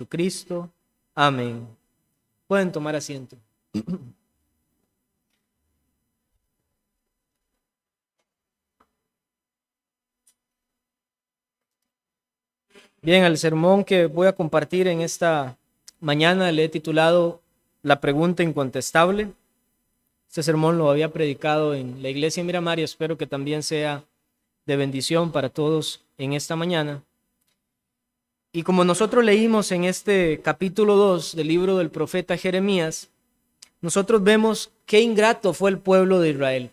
Jesucristo. Amén. Pueden tomar asiento. Bien, el sermón que voy a compartir en esta mañana le he titulado La pregunta incontestable. Este sermón lo había predicado en la iglesia Miramar y espero que también sea de bendición para todos en esta mañana. Y como nosotros leímos en este capítulo 2 del libro del profeta Jeremías, nosotros vemos qué ingrato fue el pueblo de Israel,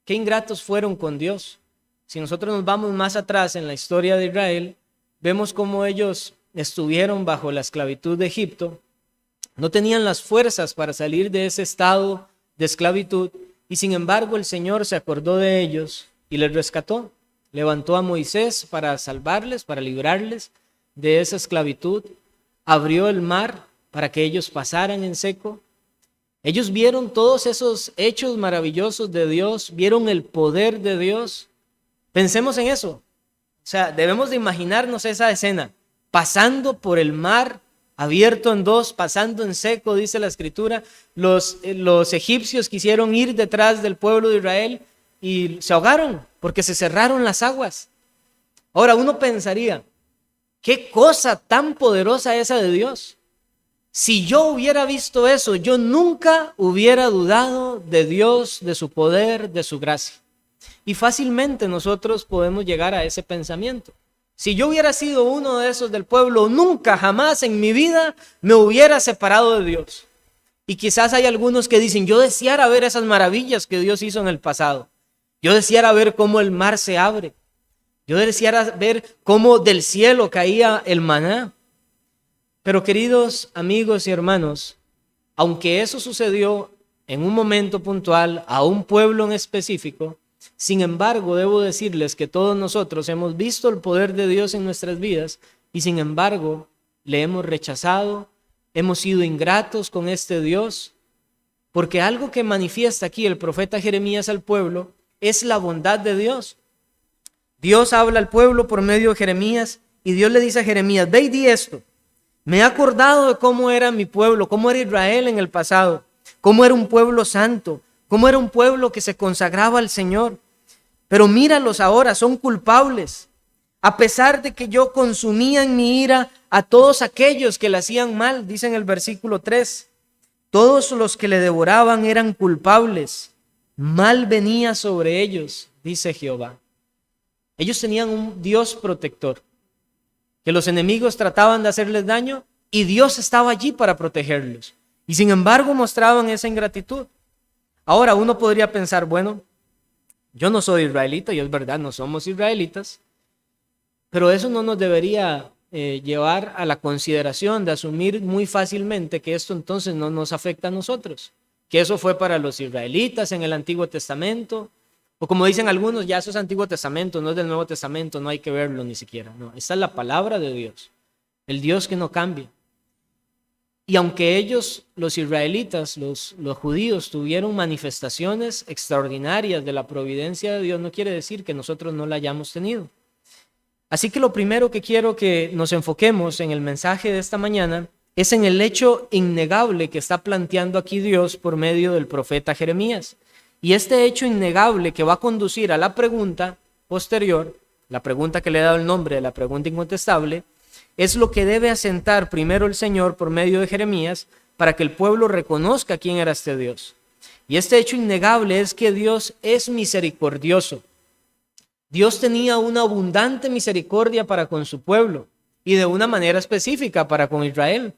qué ingratos fueron con Dios. Si nosotros nos vamos más atrás en la historia de Israel, vemos cómo ellos estuvieron bajo la esclavitud de Egipto, no tenían las fuerzas para salir de ese estado de esclavitud y sin embargo el Señor se acordó de ellos y les rescató. Levantó a Moisés para salvarles, para librarles de esa esclavitud, abrió el mar para que ellos pasaran en seco. Ellos vieron todos esos hechos maravillosos de Dios, vieron el poder de Dios. Pensemos en eso. O sea, debemos de imaginarnos esa escena, pasando por el mar abierto en dos, pasando en seco, dice la Escritura. Los egipcios quisieron ir detrás del pueblo de Israel y se ahogaron porque se cerraron las aguas. Ahora uno pensaría, qué cosa tan poderosa esa de Dios. Si yo hubiera visto eso, yo nunca hubiera dudado de Dios, de su poder, de su gracia. Y fácilmente nosotros podemos llegar a ese pensamiento. Si yo hubiera sido uno de esos del pueblo, nunca, jamás en mi vida me hubiera separado de Dios. Y quizás hay algunos que dicen, yo deseara ver esas maravillas que Dios hizo en el pasado. Yo deseara ver cómo el mar se abre. Yo deseara ver cómo del cielo caía el maná. Pero queridos amigos y hermanos, aunque eso sucedió en un momento puntual a un pueblo en específico, sin embargo, debo decirles que todos nosotros hemos visto el poder de Dios en nuestras vidas y sin embargo le hemos rechazado, hemos sido ingratos con este Dios, porque algo que manifiesta aquí el profeta Jeremías al pueblo es la bondad de Dios. Dios habla al pueblo por medio de Jeremías y Dios le dice a Jeremías, ve y di esto. Me he acordado de cómo era mi pueblo, cómo era Israel en el pasado, cómo era un pueblo santo, cómo era un pueblo que se consagraba al Señor. Pero míralos ahora, son culpables. A pesar de que yo consumía en mi ira a todos aquellos que le hacían mal, dice en el versículo 3. Todos los que le devoraban eran culpables. Mal venía sobre ellos, dice Jehová. Ellos tenían un Dios protector, que los enemigos trataban de hacerles daño y Dios estaba allí para protegerlos. Y sin embargo mostraban esa ingratitud. Ahora uno podría pensar, bueno, yo no soy israelita y es verdad, no somos israelitas, pero eso no nos debería llevar a la consideración de asumir muy fácilmente que esto entonces no nos afecta a nosotros, que eso fue para los israelitas en el Antiguo Testamento, o como dicen algunos, ya eso es Antiguo Testamento, no es del Nuevo Testamento, no hay que verlo ni siquiera. No, esta es la palabra de Dios, el Dios que no cambia. Y aunque ellos, los israelitas, los judíos, tuvieron manifestaciones extraordinarias de la providencia de Dios, no quiere decir que nosotros no la hayamos tenido. Así que lo primero que quiero que nos enfoquemos en el mensaje de esta mañana es en el hecho innegable que está planteando aquí Dios por medio del profeta Jeremías. Y este hecho innegable que va a conducir a la pregunta posterior, la pregunta que le he dado el nombre de la pregunta incontestable, es lo que debe asentar primero el Señor por medio de Jeremías para que el pueblo reconozca quién era este Dios. Y este hecho innegable es que Dios es misericordioso. Dios tenía una abundante misericordia para con su pueblo y de una manera específica para con Israel.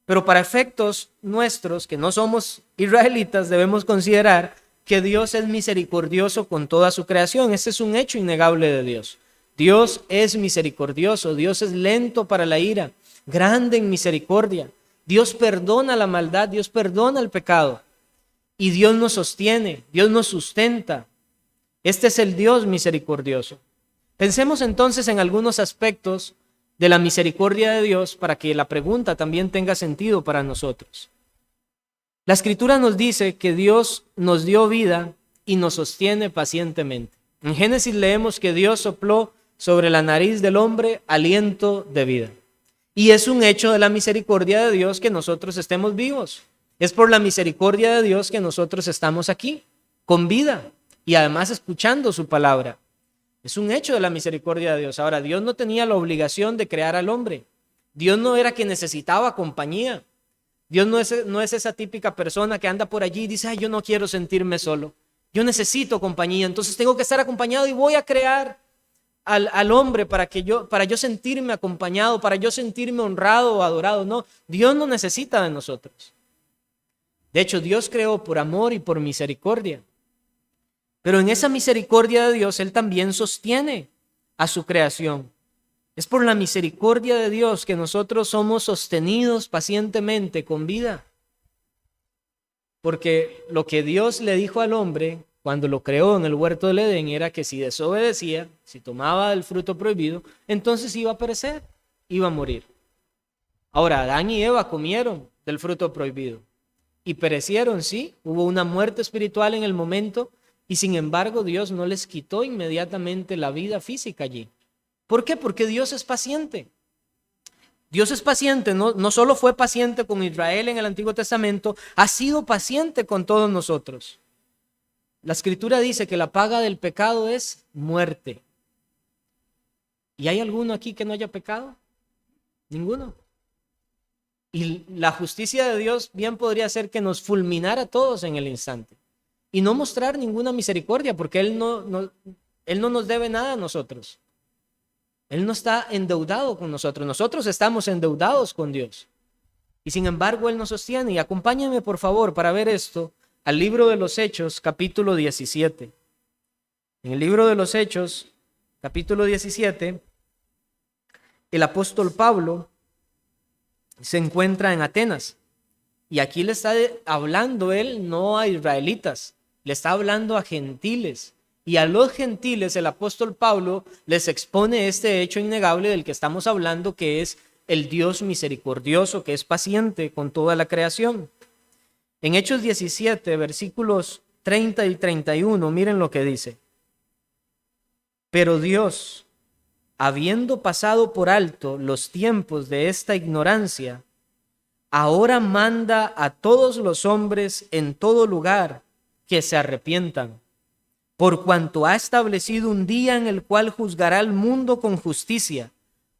Pero para efectos nuestros, que no somos israelitas, debemos considerar que Dios es misericordioso con toda su creación. Este es un hecho innegable de Dios. Dios es misericordioso, Dios es lento para la ira, grande en misericordia. Dios perdona la maldad, Dios perdona el pecado. Y Dios nos sostiene, Dios nos sustenta. Este es el Dios misericordioso. Pensemos entonces en algunos aspectos de la misericordia de Dios para que la pregunta también tenga sentido para nosotros. La Escritura nos dice que Dios nos dio vida y nos sostiene pacientemente. En Génesis leemos que Dios sopló sobre la nariz del hombre aliento de vida. Y es un hecho de la misericordia de Dios que nosotros estemos vivos. Es por la misericordia de Dios que nosotros estamos aquí, con vida, y además escuchando su palabra. Es un hecho de la misericordia de Dios. Ahora, Dios no tenía la obligación de crear al hombre. Dios no era quien necesitaba compañía. Dios no es esa típica persona que anda por allí y dice, ay, yo no quiero sentirme solo. Yo necesito compañía, entonces tengo que estar acompañado y voy a crear al hombre para yo sentirme acompañado, para yo sentirme honrado o adorado. No, Dios no necesita de nosotros. De hecho, Dios creó por amor y por misericordia. Pero en esa misericordia de Dios, Él también sostiene a su creación. Es por la misericordia de Dios que nosotros somos sostenidos pacientemente con vida. Porque lo que Dios le dijo al hombre cuando lo creó en el huerto del Edén era que si desobedecía, si tomaba del fruto prohibido, entonces iba a perecer, iba a morir. Ahora, Adán y Eva comieron del fruto prohibido y perecieron, sí, hubo una muerte espiritual en el momento y sin embargo Dios no les quitó inmediatamente la vida física allí. ¿Por qué? Porque Dios es paciente. Dios es paciente, no solo fue paciente con Israel en el Antiguo Testamento, ha sido paciente con todos nosotros. La Escritura dice que la paga del pecado es muerte. ¿Y hay alguno aquí que no haya pecado? Ninguno. Y la justicia de Dios bien podría ser que nos fulminara a todos en el instante y no mostrar ninguna misericordia, porque Él no nos debe nada a nosotros. Él no está endeudado con nosotros. Nosotros estamos endeudados con Dios. Y sin embargo, Él nos sostiene. Y acompáñenme, por favor, para ver esto, al libro de los Hechos, capítulo 17. En el libro de los Hechos, capítulo 17, el apóstol Pablo se encuentra en Atenas. Y aquí le está hablando él no a israelitas, le está hablando a gentiles. Y a los gentiles el apóstol Pablo les expone este hecho innegable del que estamos hablando, que es el Dios misericordioso, que es paciente con toda la creación. En Hechos 17, versículos 30 y 31, miren lo que dice. Pero Dios, habiendo pasado por alto los tiempos de esta ignorancia, ahora manda a todos los hombres en todo lugar que se arrepientan, por cuanto ha establecido un día en el cual juzgará al mundo con justicia,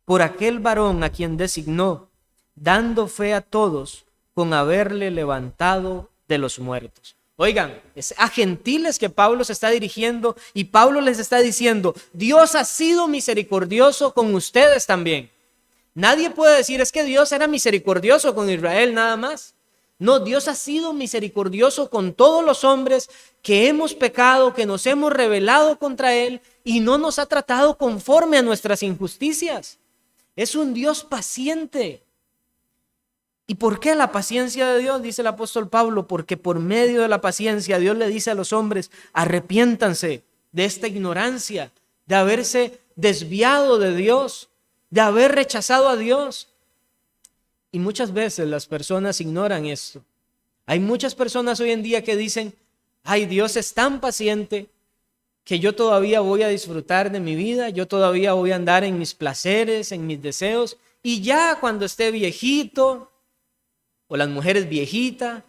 por aquel varón a quien designó, dando fe a todos con haberle levantado de los muertos. Oigan, es a gentiles que Pablo se está dirigiendo y Pablo les está diciendo, Dios ha sido misericordioso con ustedes también. Nadie puede decir, es que Dios era misericordioso con Israel nada más. No, Dios ha sido misericordioso con todos los hombres que hemos pecado, que nos hemos rebelado contra Él y no nos ha tratado conforme a nuestras injusticias. Es un Dios paciente. ¿Y por qué la paciencia de Dios? Dice el apóstol Pablo, porque por medio de la paciencia Dios le dice a los hombres, arrepiéntanse de esta ignorancia, de haberse desviado de Dios, de haber rechazado a Dios. Y muchas veces las personas ignoran esto. Hay muchas personas hoy en día que dicen, ay, Dios es tan paciente que yo todavía voy a disfrutar de mi vida, yo todavía voy a andar en mis placeres, en mis deseos, y ya cuando esté viejito, o las mujeres viejitas,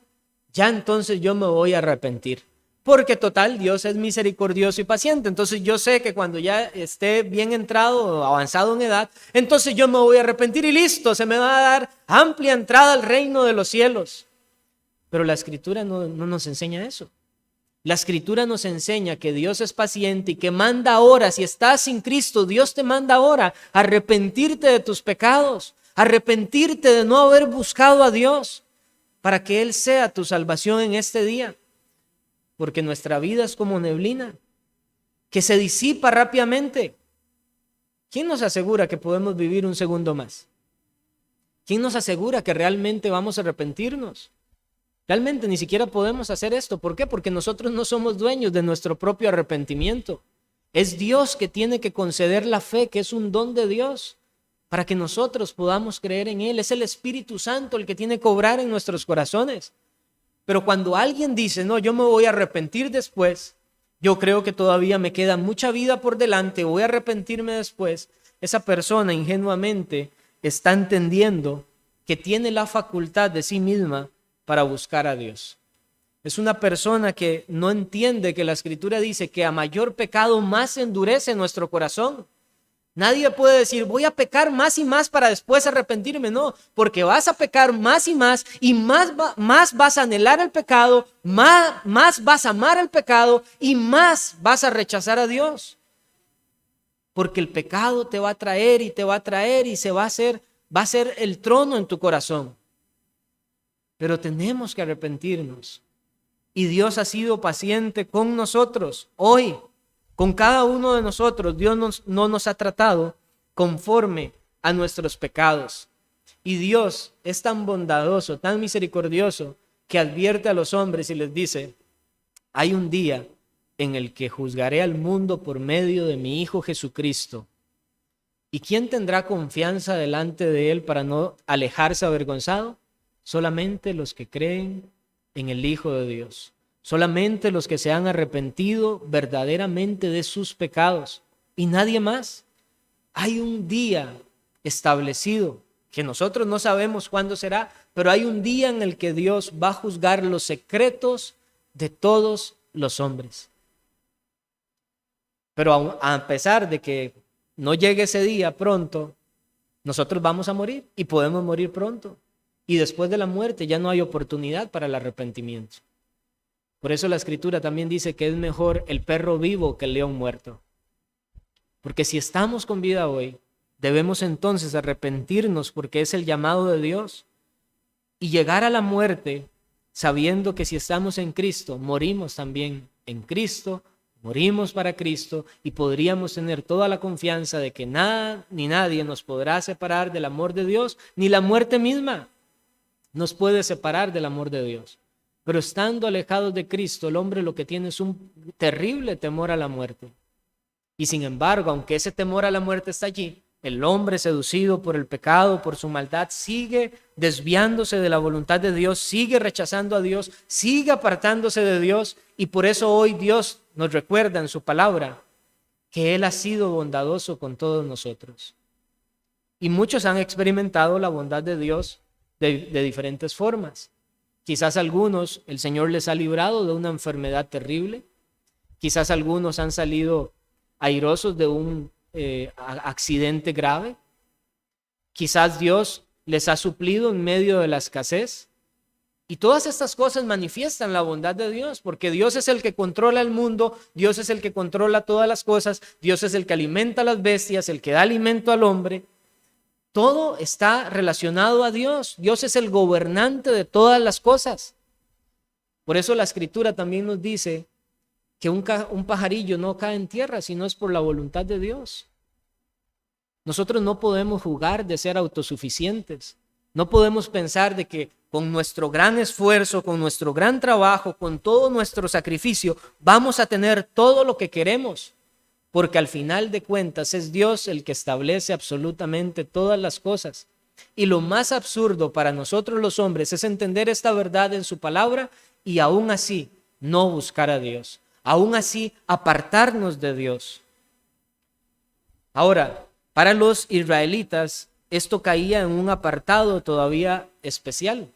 ya entonces yo me voy a arrepentir. Porque total, Dios es misericordioso y paciente. Entonces yo sé que cuando ya esté bien entrado o avanzado en edad, entonces yo me voy a arrepentir y listo, se me va a dar amplia entrada al reino de los cielos. Pero la Escritura no nos enseña eso. La Escritura nos enseña que Dios es paciente y que manda ahora, si estás sin Cristo, Dios te manda ahora a arrepentirte de tus pecados, arrepentirte de no haber buscado a Dios para que Él sea tu salvación en este día. Porque nuestra vida es como neblina, que se disipa rápidamente. ¿Quién nos asegura que podemos vivir un segundo más? ¿Quién nos asegura que realmente vamos a arrepentirnos? Realmente ni siquiera podemos hacer esto. ¿Por qué? Porque nosotros no somos dueños de nuestro propio arrepentimiento. Es Dios que tiene que conceder la fe, que es un don de Dios, para que nosotros podamos creer en Él. Es el Espíritu Santo el que tiene que obrar en nuestros corazones. Pero cuando alguien dice, no, yo me voy a arrepentir después, yo creo que todavía me queda mucha vida por delante, voy a arrepentirme después, esa persona ingenuamente está entendiendo que tiene la facultad de sí misma para buscar a Dios. Es una persona que no entiende que la Escritura dice que a mayor pecado más se endurece nuestro corazón. Nadie puede decir, voy a pecar más y más para después arrepentirme. No, porque vas a pecar más y más más vas a anhelar el pecado, más vas a amar el pecado y más vas a rechazar a Dios. Porque el pecado te va a traer y te va a traer y va a ser el trono en tu corazón. Pero tenemos que arrepentirnos. Y Dios ha sido paciente con nosotros hoy. Con cada uno de nosotros, Dios no nos ha tratado conforme a nuestros pecados. Y Dios es tan bondadoso, tan misericordioso, que advierte a los hombres y les dice, hay un día en el que juzgaré al mundo por medio de mi Hijo Jesucristo. ¿Y quién tendrá confianza delante de Él para no alejarse avergonzado? Solamente los que creen en el Hijo de Dios. Solamente los que se han arrepentido verdaderamente de sus pecados y nadie más. Hay un día establecido que nosotros no sabemos cuándo será, pero hay un día en el que Dios va a juzgar los secretos de todos los hombres. Pero a pesar de que no llegue ese día pronto, nosotros vamos a morir y podemos morir pronto. Y después de la muerte ya no hay oportunidad para el arrepentimiento. Por eso la Escritura también dice que es mejor el perro vivo que el león muerto. Porque si estamos con vida hoy, debemos entonces arrepentirnos porque es el llamado de Dios y llegar a la muerte sabiendo que si estamos en Cristo, morimos también en Cristo, morimos para Cristo y podríamos tener toda la confianza de que nada ni nadie nos podrá separar del amor de Dios, ni la muerte misma nos puede separar del amor de Dios. Pero estando alejados de Cristo, el hombre lo que tiene es un terrible temor a la muerte. Y sin embargo, aunque ese temor a la muerte está allí, el hombre seducido por el pecado, por su maldad, sigue desviándose de la voluntad de Dios, sigue rechazando a Dios, sigue apartándose de Dios. Y por eso hoy Dios nos recuerda en su palabra que Él ha sido bondadoso con todos nosotros. Y muchos han experimentado la bondad de Dios de diferentes formas. Quizás algunos, el Señor les ha librado de una enfermedad terrible. Quizás algunos han salido airosos de un accidente grave. Quizás Dios les ha suplido en medio de la escasez. Y todas estas cosas manifiestan la bondad de Dios, porque Dios es el que controla el mundo, Dios es el que controla todas las cosas, Dios es el que alimenta a las bestias, el que da alimento al hombre. Todo está relacionado a Dios. Dios es el gobernante de todas las cosas. Por eso la Escritura también nos dice que un pajarillo no cae en tierra si no es por la voluntad de Dios. Nosotros no podemos jugar de ser autosuficientes. No podemos pensar de que con nuestro gran esfuerzo, con nuestro gran trabajo, con todo nuestro sacrificio, vamos a tener todo lo que queremos. Porque al final de cuentas es Dios el que establece absolutamente todas las cosas. Y lo más absurdo para nosotros los hombres es entender esta verdad en su palabra y aún así no buscar a Dios. Aún así apartarnos de Dios. Ahora, para los israelitas esto caía en un apartado todavía especial.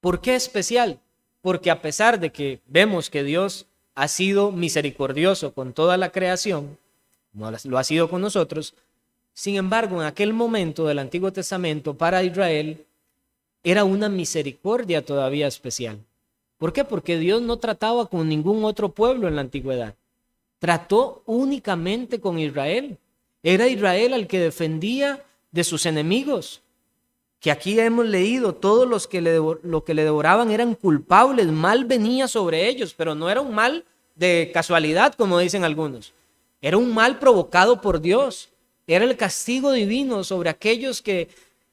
¿Por qué especial? Porque a pesar de que vemos que Dios ha sido misericordioso con toda la creación, no lo ha sido con nosotros, sin embargo, en aquel momento del Antiguo Testamento para Israel era una misericordia todavía especial. ¿Por qué? Porque Dios no trataba con ningún otro pueblo en la antigüedad. Trató únicamente con Israel. Era Israel al que defendía de sus enemigos. Que aquí hemos leído, todos los que lo que le devoraban eran culpables, mal venía sobre ellos, pero no era un mal de casualidad, como dicen algunos. Era un mal provocado por Dios. Era el castigo divino sobre aquellos que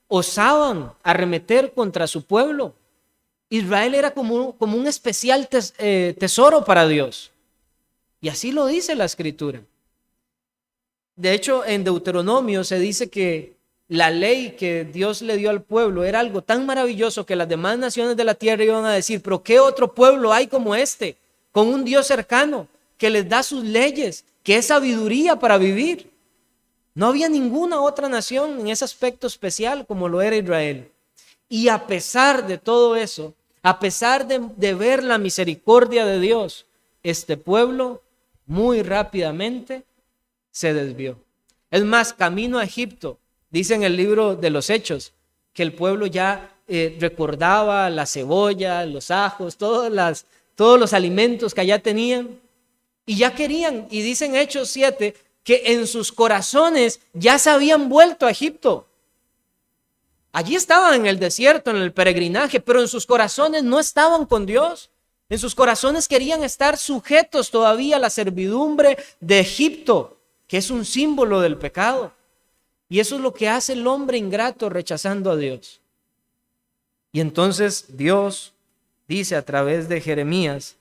osaban arremeter contra su pueblo. Israel era como un especial tesoro para Dios. Y así lo dice la Escritura. De hecho, en Deuteronomio se dice que la ley que Dios le dio al pueblo era algo tan maravilloso que las demás naciones de la tierra iban a decir, pero ¿qué otro pueblo hay como este? Con un Dios cercano que les da sus leyes, que es sabiduría para vivir. No había ninguna otra nación en ese aspecto especial como lo era Israel. Y a pesar de todo eso, a pesar de ver la misericordia de Dios, este pueblo muy rápidamente se desvió. Es más, camino a Egipto, dice en el libro de los Hechos, que el pueblo ya recordaba la cebolla, los ajos, todos los alimentos que allá tenían, y ya querían, y dicen Hechos 7, que en sus corazones ya se habían vuelto a Egipto. Allí estaban en el desierto, en el peregrinaje, pero en sus corazones no estaban con Dios. En sus corazones querían estar sujetos todavía a la servidumbre de Egipto, que es un símbolo del pecado. Y eso es lo que hace el hombre ingrato rechazando a Dios. Y entonces Dios dice a través de Jeremías,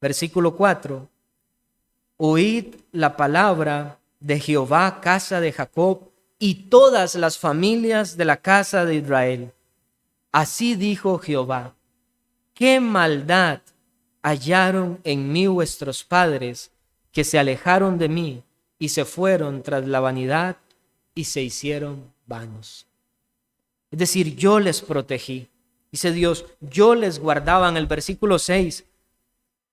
versículo 4, oíd la palabra de Jehová, casa de Jacob, y todas las familias de la casa de Israel. Así dijo Jehová, qué maldad hallaron en mí vuestros padres, que se alejaron de mí y se fueron tras la vanidad y se hicieron vanos. Es decir, yo les protegí. Dice Dios, yo les guardaba. En el versículo 6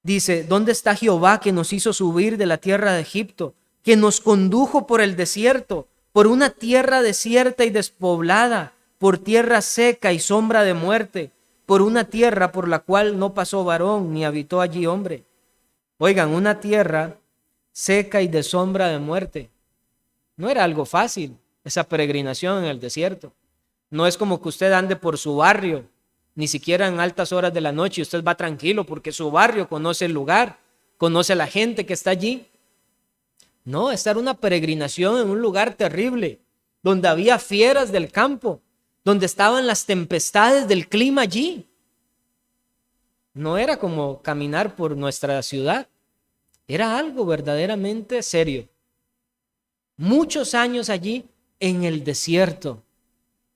dice, ¿dónde está Jehová que nos hizo subir de la tierra de Egipto, que nos condujo por el desierto, por una tierra desierta y despoblada, por tierra seca y sombra de muerte, por una tierra por la cual no pasó varón ni habitó allí hombre? Oigan, una tierra seca y de sombra de muerte. No era algo fácil esa peregrinación en el desierto. No es como que usted ande por su barrio, ni siquiera en altas horas de la noche, y usted va tranquilo porque su barrio conoce el lugar, conoce a la gente que está allí. No, esta era una peregrinación en un lugar terrible, donde había fieras del campo, donde estaban las tempestades del clima allí. No era como caminar por nuestra ciudad, era algo verdaderamente serio. Muchos años allí en el desierto,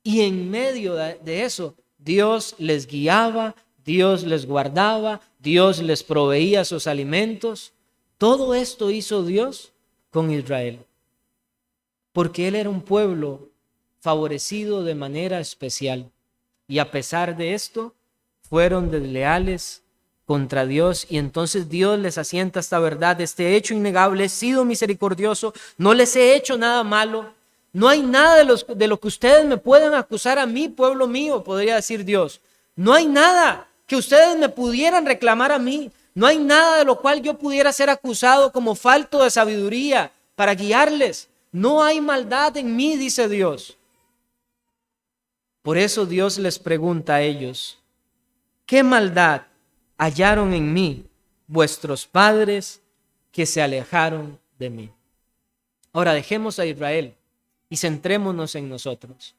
y en medio de eso, Dios les guiaba, Dios les guardaba, Dios les proveía sus alimentos. Todo esto hizo Dios con Israel, porque él era un pueblo favorecido de manera especial, y a pesar de esto fueron desleales contra Dios, y entonces Dios les asienta esta verdad, este hecho innegable: he sido misericordioso, no les he hecho nada malo, no hay nada de lo que ustedes me puedan acusar a mí, pueblo mío, podría decir Dios. No hay nada que ustedes me pudieran reclamar a mí. No hay nada de lo cual yo pudiera ser acusado como falto de sabiduría para guiarles. No hay maldad en mí, dice Dios. Por eso Dios les pregunta a ellos: ¿qué maldad hallaron en mí vuestros padres que se alejaron de mí? Ahora dejemos a Israel y centrémonos en nosotros.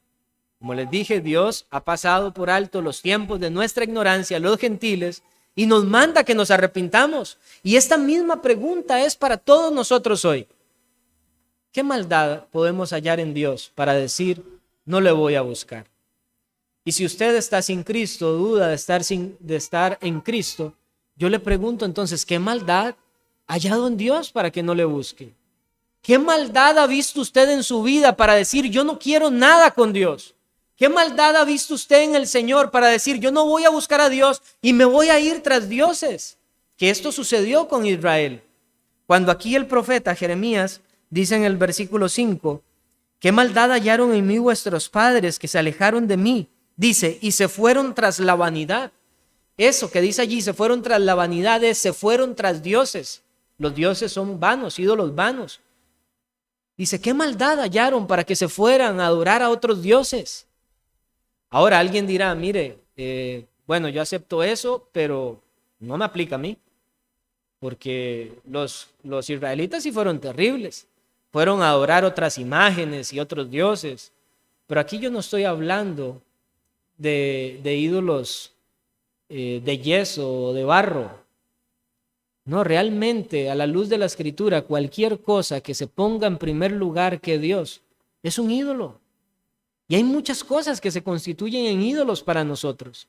Como les dije, Dios ha pasado por alto los tiempos de nuestra ignorancia, los gentiles, y nos manda que nos arrepintamos. Y esta misma pregunta es para todos nosotros hoy. ¿Qué maldad podemos hallar en Dios para decir, no le voy a buscar? Y si usted está sin Cristo, duda de estar en Cristo, yo le pregunto entonces, ¿qué maldad ha hallado en Dios para que no le busque? ¿Qué maldad ha visto usted en su vida para decir, yo no quiero nada con Dios? ¿Qué maldad ha visto usted en el Señor para decir, yo no voy a buscar a Dios y me voy a ir tras dioses? Que esto sucedió con Israel. Cuando aquí el profeta Jeremías dice en el versículo 5, ¿qué maldad hallaron en mí vuestros padres que se alejaron de mí? Dice, y se fueron tras la vanidad. Eso que dice allí, se fueron tras la vanidad, se fueron tras dioses. Los dioses son vanos, ídolos vanos. Dice, ¿qué maldad hallaron para que se fueran a adorar a otros dioses? Ahora alguien dirá, mire, bueno, yo acepto eso, pero no me aplica a mí. Porque los israelitas sí fueron terribles. Fueron a adorar otras imágenes y otros dioses. Pero aquí yo no estoy hablando de ídolos de yeso o de barro. No, realmente a la luz de la Escritura, cualquier cosa que se ponga en primer lugar que Dios es un ídolo. Y hay muchas cosas que se constituyen en ídolos para nosotros,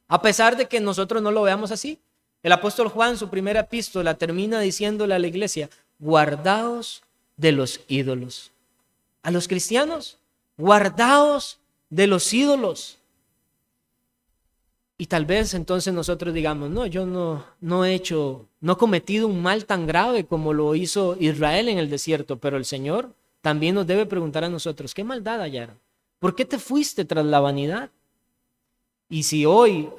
a pesar de que nosotros no lo veamos así. El apóstol Juan, su primera epístola, termina diciéndole a la iglesia, guardaos de los ídolos. A los cristianos, guardaos de los ídolos. Y tal vez entonces nosotros digamos, no, yo no he cometido un mal tan grave como lo hizo Israel en el desierto, pero el Señor también nos debe preguntar a nosotros, ¿qué maldad hallaron? ¿Por qué te fuiste tras la vanidad? Y si hoy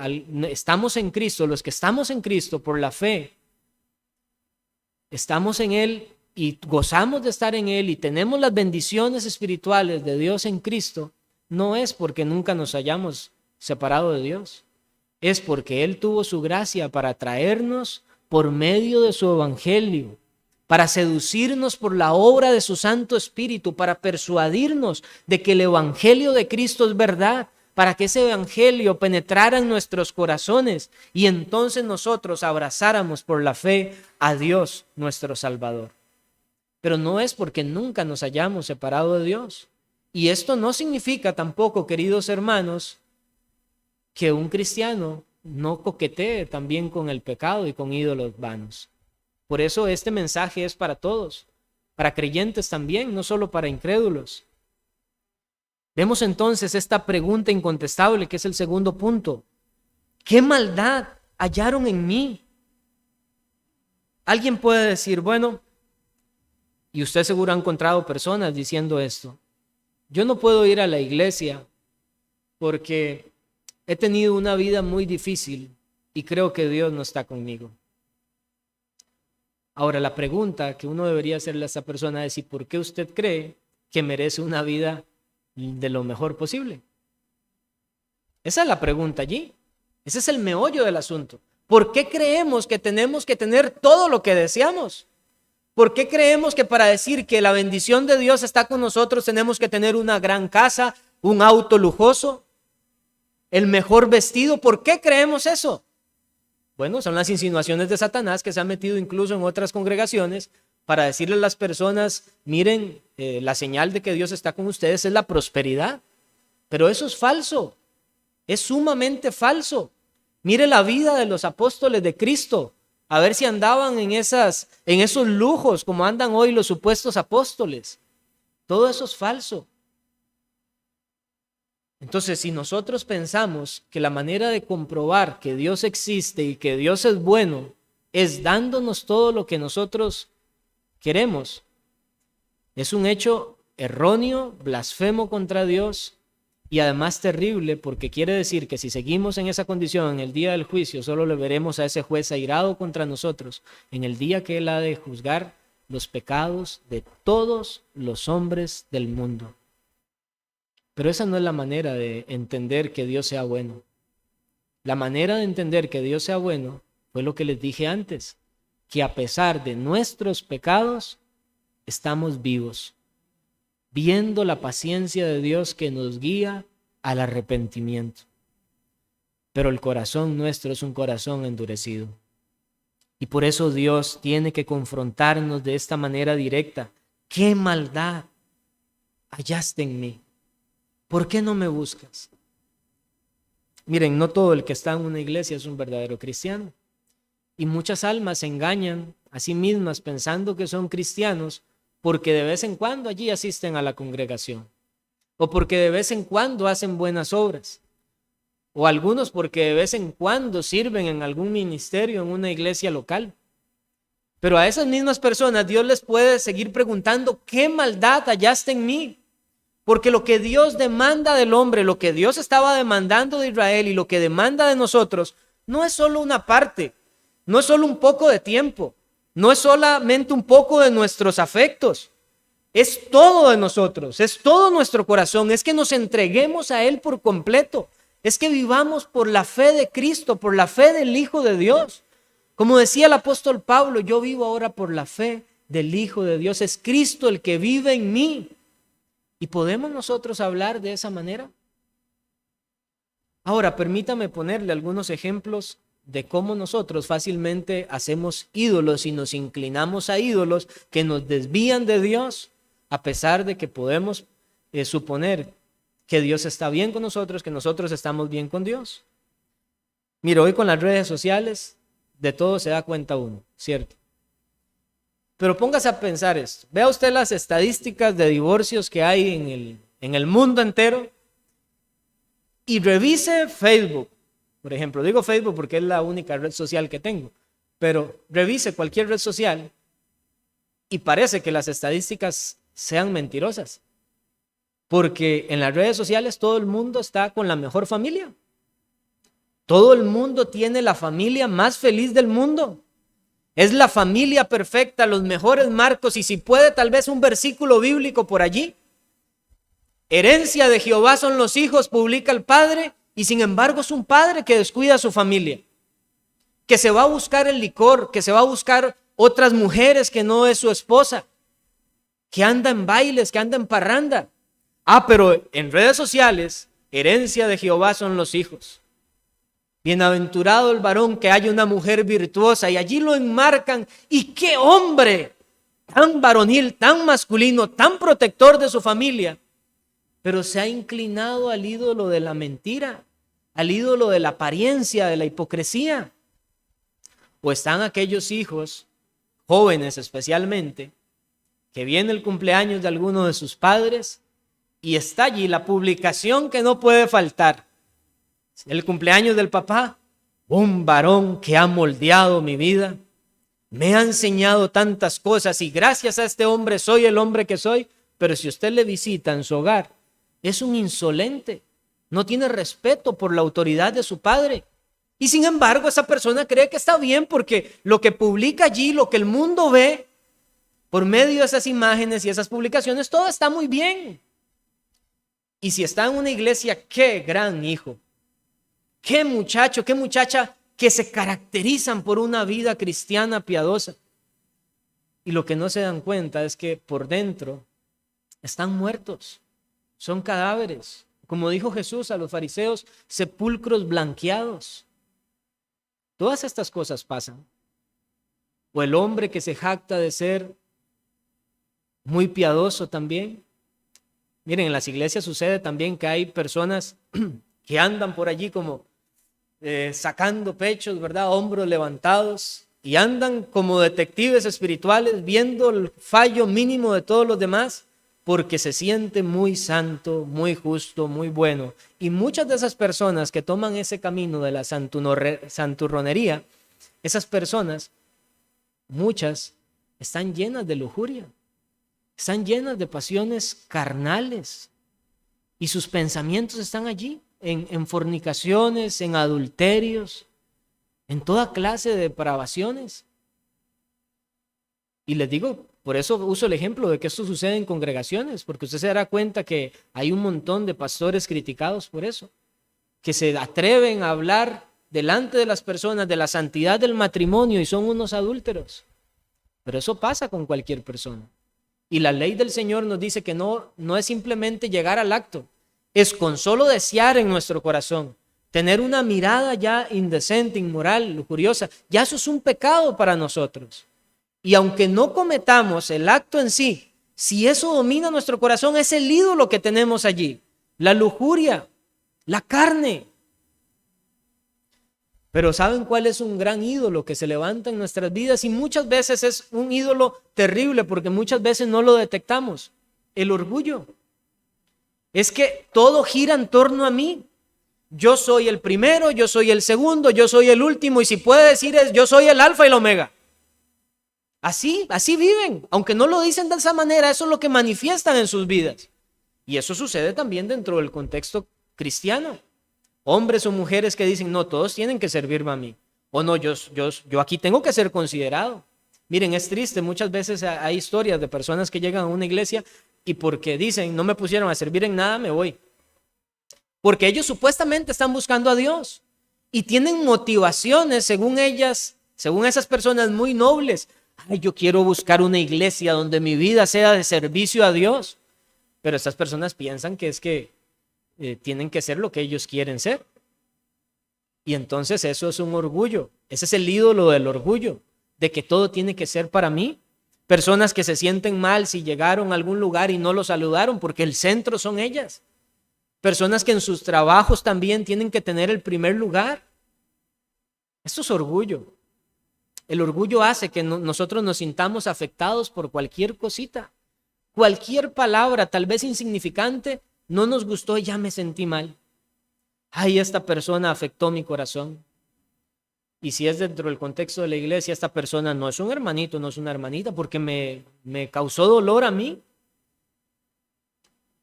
estamos en Cristo, los que estamos en Cristo por la fe, estamos en Él y gozamos de estar en Él y tenemos las bendiciones espirituales de Dios en Cristo, no es porque nunca nos hayamos separado de Dios, es porque Él tuvo su gracia para traernos por medio de su evangelio, para seducirnos por la obra de su Santo Espíritu, para persuadirnos de que el evangelio de Cristo es verdad, para que ese evangelio penetrara en nuestros corazones y entonces nosotros abrazáramos por la fe a Dios nuestro Salvador. Pero no es porque nunca nos hayamos separado de Dios. Y esto no significa tampoco, queridos hermanos, que un cristiano no coquetee también con el pecado y con ídolos vanos. Por eso este mensaje es para todos, para creyentes también, no solo para incrédulos. Vemos entonces esta pregunta incontestable, que es el segundo punto. ¿Qué maldad hallaron en mí? Alguien puede decir, bueno, y usted seguro ha encontrado personas diciendo esto, yo no puedo ir a la iglesia porque he tenido una vida muy difícil y creo que Dios no está conmigo. Ahora, la pregunta que uno debería hacerle a esa persona es, ¿y por qué usted cree que merece una vida de lo mejor posible? Esa es la pregunta allí. Ese es el meollo del asunto. ¿Por qué creemos que tenemos que tener todo lo que deseamos? ¿Por qué creemos que para decir que la bendición de Dios está con nosotros tenemos que tener una gran casa, un auto lujoso, el mejor vestido? ¿Por qué creemos eso? Bueno, son las insinuaciones de Satanás que se han metido incluso en otras congregaciones para decirle a las personas, miren, la señal de que Dios está con ustedes es la prosperidad. Pero eso es falso, es sumamente falso. Mire la vida de los apóstoles de Cristo, a ver si andaban en esos lujos como andan hoy los supuestos apóstoles. Todo eso es falso. Entonces, si nosotros pensamos que la manera de comprobar que Dios existe y que Dios es bueno es dándonos todo lo que nosotros queremos, es un hecho erróneo, blasfemo contra Dios y además terrible, porque quiere decir que si seguimos en esa condición en el día del juicio, solo le veremos a ese juez airado contra nosotros en el día que Él ha de juzgar los pecados de todos los hombres del mundo. Pero esa no es la manera de entender que Dios sea bueno. La manera de entender que Dios sea bueno fue lo que les dije antes, que a pesar de nuestros pecados, estamos vivos, viendo la paciencia de Dios que nos guía al arrepentimiento. Pero el corazón nuestro es un corazón endurecido. Y por eso Dios tiene que confrontarnos de esta manera directa. ¿Qué maldad hallaste en mí? ¿Por qué no me buscas? Miren, no todo el que está en una iglesia es un verdadero cristiano. Y muchas almas se engañan a sí mismas pensando que son cristianos porque de vez en cuando allí asisten a la congregación. O porque de vez en cuando hacen buenas obras. O algunos porque de vez en cuando sirven en algún ministerio en una iglesia local. Pero a esas mismas personas Dios les puede seguir preguntando, ¿qué maldad hallaste en mí? Porque lo que Dios demanda del hombre, lo que Dios estaba demandando de Israel y lo que demanda de nosotros, no es solo una parte, no es solo un poco de tiempo, no es solamente un poco de nuestros afectos, es todo de nosotros, es todo nuestro corazón, es que nos entreguemos a Él por completo, es que vivamos por la fe de Cristo, por la fe del Hijo de Dios. Como decía el apóstol Pablo, yo vivo ahora por la fe del Hijo de Dios, es Cristo el que vive en mí. ¿Y podemos nosotros hablar de esa manera? Ahora, permítame ponerle algunos ejemplos de cómo nosotros fácilmente hacemos ídolos y nos inclinamos a ídolos que nos desvían de Dios, a pesar de que podemos suponer que Dios está bien con nosotros, que nosotros estamos bien con Dios. Mira, hoy con las redes sociales de todo se da cuenta uno, ¿cierto? Pero póngase a pensar esto. Vea usted las estadísticas de divorcios que hay en el mundo entero y revise Facebook. Por ejemplo, digo Facebook porque es la única red social que tengo, pero revise cualquier red social y parece que las estadísticas sean mentirosas. Porque en las redes sociales todo el mundo está con la mejor familia. Todo el mundo tiene la familia más feliz del mundo. Es la familia perfecta, los mejores marcos y si puede tal vez un versículo bíblico por allí. Herencia de Jehová son los hijos, publica el padre, y sin embargo es un padre que descuida a su familia, que se va a buscar el licor, que se va a buscar otras mujeres que no es su esposa, que anda en bailes, que anda en parranda. Pero en redes sociales, herencia de Jehová son los hijos. Bienaventurado el varón que haya una mujer virtuosa, y allí lo enmarcan. Y qué hombre tan varonil, tan masculino, tan protector de su familia, pero se ha inclinado al ídolo de la mentira, al ídolo de la apariencia, de la hipocresía. O están aquellos hijos, jóvenes especialmente, que viene el cumpleaños de alguno de sus padres y está allí la publicación que no puede faltar. El cumpleaños del papá, un varón que ha moldeado mi vida, me ha enseñado tantas cosas y gracias a este hombre soy el hombre que soy. Pero si usted le visita en su hogar, es un insolente, no tiene respeto por la autoridad de su padre. Y sin embargo esa persona cree que está bien porque lo que publica allí, lo que el mundo ve por medio de esas imágenes y esas publicaciones, todo está muy bien. Y si está en una iglesia, qué gran hijo, qué muchacho, qué muchacha que se caracterizan por una vida cristiana piadosa. Y lo que no se dan cuenta es que por dentro están muertos, son cadáveres. Como dijo Jesús a los fariseos, sepulcros blanqueados. Todas estas cosas pasan. O el hombre que se jacta de ser muy piadoso también. Miren, en las iglesias sucede también que hay personas que andan por allí como sacando pechos, ¿verdad? Hombros levantados y andan como detectives espirituales viendo el fallo mínimo de todos los demás porque se siente muy santo, muy justo, muy bueno. Y muchas de esas personas que toman ese camino de la santurronería, esas personas, muchas están llenas de lujuria, están llenas de pasiones carnales y sus pensamientos están allí. En fornicaciones, en adulterios, en toda clase de depravaciones. Y les digo, por eso uso el ejemplo de que esto sucede en congregaciones, porque usted se dará cuenta que hay un montón de pastores criticados por eso, que se atreven a hablar delante de las personas de la santidad del matrimonio y son unos adúlteros. Pero eso pasa con cualquier persona. Y la ley del Señor nos dice que no es simplemente llegar al acto, es con solo desear en nuestro corazón, tener una mirada ya indecente, inmoral, lujuriosa, ya eso es un pecado para nosotros. Y aunque no cometamos el acto en sí, si eso domina nuestro corazón, es el ídolo que tenemos allí, la lujuria, la carne. Pero ¿saben cuál es un gran ídolo que se levanta en nuestras vidas? Y muchas veces es un ídolo terrible porque muchas veces no lo detectamos. El orgullo. Es que todo gira en torno a mí. Yo soy el primero, yo soy el segundo, yo soy el último. Y si puede decir es, yo soy el alfa y el omega. Así viven. Aunque no lo dicen de esa manera, eso es lo que manifiestan en sus vidas. Y eso sucede también dentro del contexto cristiano. Hombres o mujeres que dicen, no, todos tienen que servirme a mí. O no, yo aquí tengo que ser considerado. Miren, es triste, muchas veces hay historias de personas que llegan a una iglesia y porque dicen, no me pusieron a servir en nada, me voy. Porque ellos supuestamente están buscando a Dios y tienen motivaciones, según ellas, según esas personas muy nobles. Ay, yo quiero buscar una iglesia donde mi vida sea de servicio a Dios. Pero estas personas piensan que es que tienen que ser lo que ellos quieren ser. Y entonces eso es un orgullo. Ese es el ídolo del orgullo, de que todo tiene que ser para mí. Personas que se sienten mal si llegaron a algún lugar y no los saludaron porque el centro son ellas. Personas que en sus trabajos también tienen que tener el primer lugar. Esto es orgullo. El orgullo hace que nosotros nos sintamos afectados por cualquier cosita. Cualquier palabra, tal vez insignificante, no nos gustó y ya me sentí mal. Ay, esta persona afectó mi corazón. Y si es dentro del contexto de la iglesia, esta persona no es un hermanito, no es una hermanita, porque me causó dolor a mí.